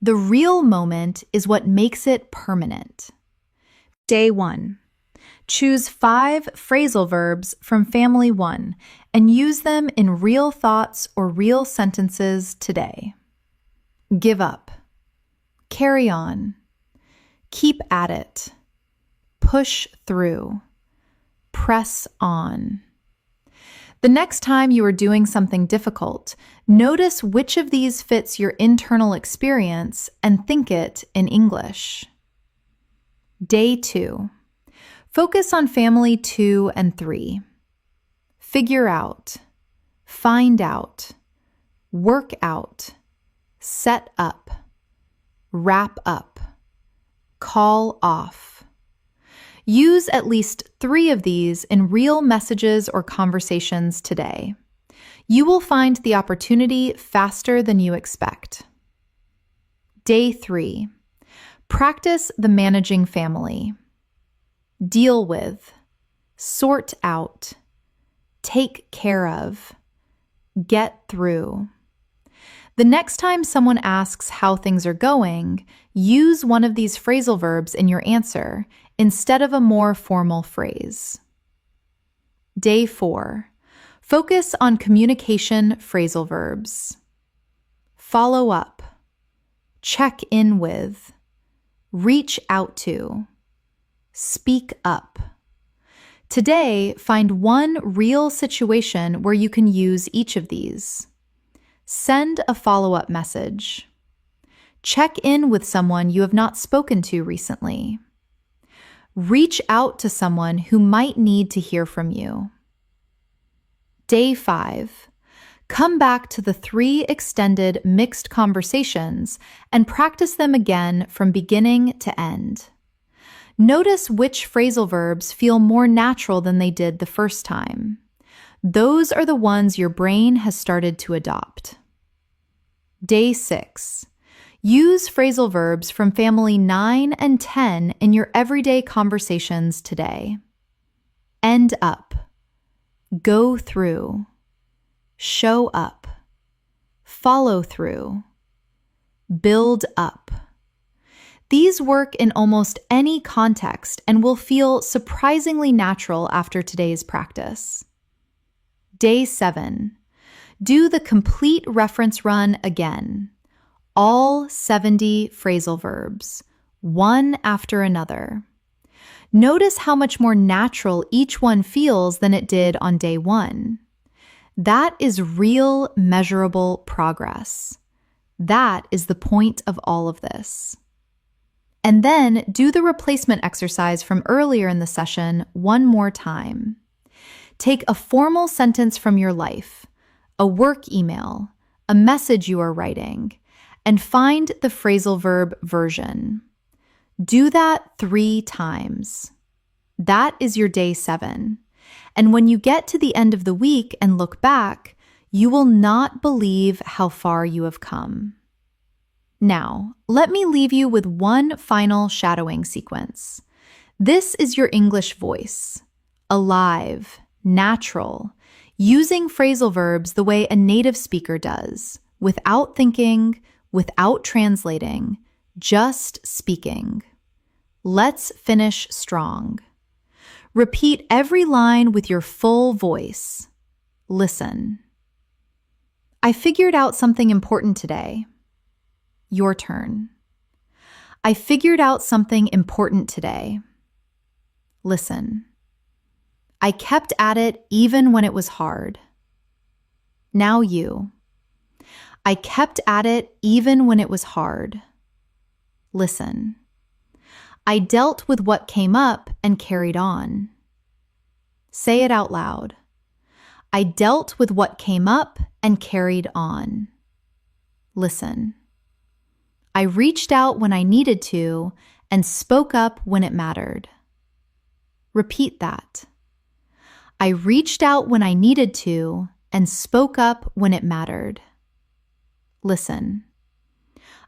The real moment is what makes it permanent. Day 1. Choose 5 phrasal verbs from Family 1 and use them in real thoughts or real sentences today. Give up. Carry on. Keep at it. Push through. Press on. The next time you are doing something difficult, notice which of these fits your internal experience and think it in English. Day 2. Focus on family 2 and 3. Figure out, find out, work out, set up, wrap up, call off. Use at least 3 of these in real messages or conversations today. You will find the opportunity faster than you expect. Day 3. Practice the managing family. Deal with, sort out, take care of, get through. The next time someone asks how things are going, use one of these phrasal verbs in your answer instead of a more formal phrase. Day 4. Focus on communication phrasal verbs. Follow up, check in with, reach out to, speak up. Today, find one real situation where you can use each of these. Send a follow-up message. Check in with someone you have not spoken to recently. Reach out to someone who might need to hear from you. Day 5. Come back to the 3 extended mixed conversations and practice them again from beginning to end. Notice which phrasal verbs feel more natural than they did the first time. Those are the ones your brain has started to adopt. Day 6. Use phrasal verbs from family 9 and 10 in your everyday conversations today. End up, go through, show up, follow through, build up. These work in almost any context and will feel surprisingly natural after today's practice. Day 7. Do the complete reference run again. All 70 phrasal verbs, one after another. Notice how much more natural each one feels than it did on day 1. That is real, measurable progress. That is the point of all of this. And then do the replacement exercise from earlier in the session one more time. Take a formal sentence from your life, a work email, a message you are writing, and find the phrasal verb version. Do that 3 times. That is your day 7. And when you get to the end of the week and look back, you will not believe how far you have come. Now, let me leave you with one final shadowing sequence. This is your English voice, alive, natural, using phrasal verbs the way a native speaker does, without thinking, without translating, just speaking. Let's finish strong. Repeat every line with your full voice. Listen. I figured out something important today. Your turn. I figured out something important today. Listen. I kept at it even when it was hard. Now you. I kept at it even when it was hard. Listen. I dealt with what came up and carried on. Say it out loud. I dealt with what came up and carried on. Listen. I reached out when I needed to and spoke up when it mattered. Repeat that. I reached out when I needed to and spoke up when it mattered. Listen.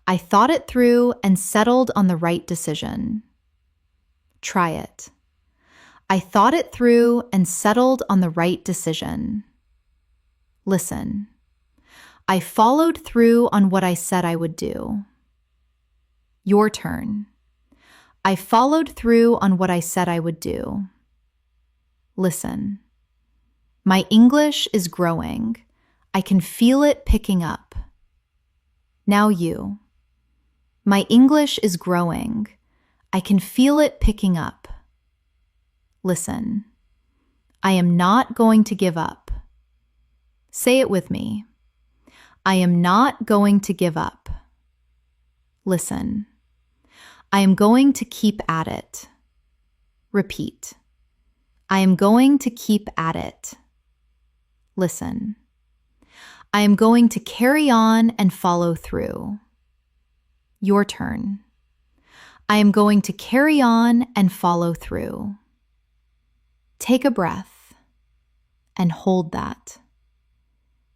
I thought it through and settled on the right decision. Try it. I thought it through and settled on the right decision. Listen. I followed through on what I said I would do. Your turn. I followed through on what I said I would do. Listen. My English is growing. I can feel it picking up. Now you. My English is growing. I can feel it picking up. Listen. I am not going to give up. Say it with me. I am not going to give up. Listen. I am going to keep at it. Repeat. I am going to keep at it. Listen. I am going to carry on and follow through. Your turn. I am going to carry on and follow through. Take a breath and hold that.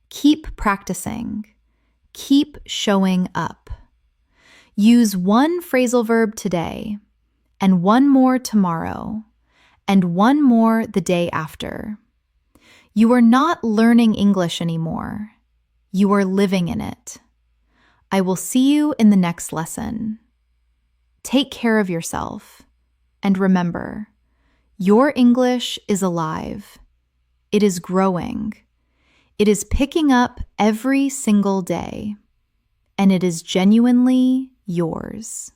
Keep practicing. Keep showing up. Use one phrasal verb today, and one more tomorrow, and one more the day after. You are not learning English anymore. You are living in it. I will see you in the next lesson. Take care of yourself, and remember, your English is alive. It is growing. It is picking up every single day, and it is genuinely yours.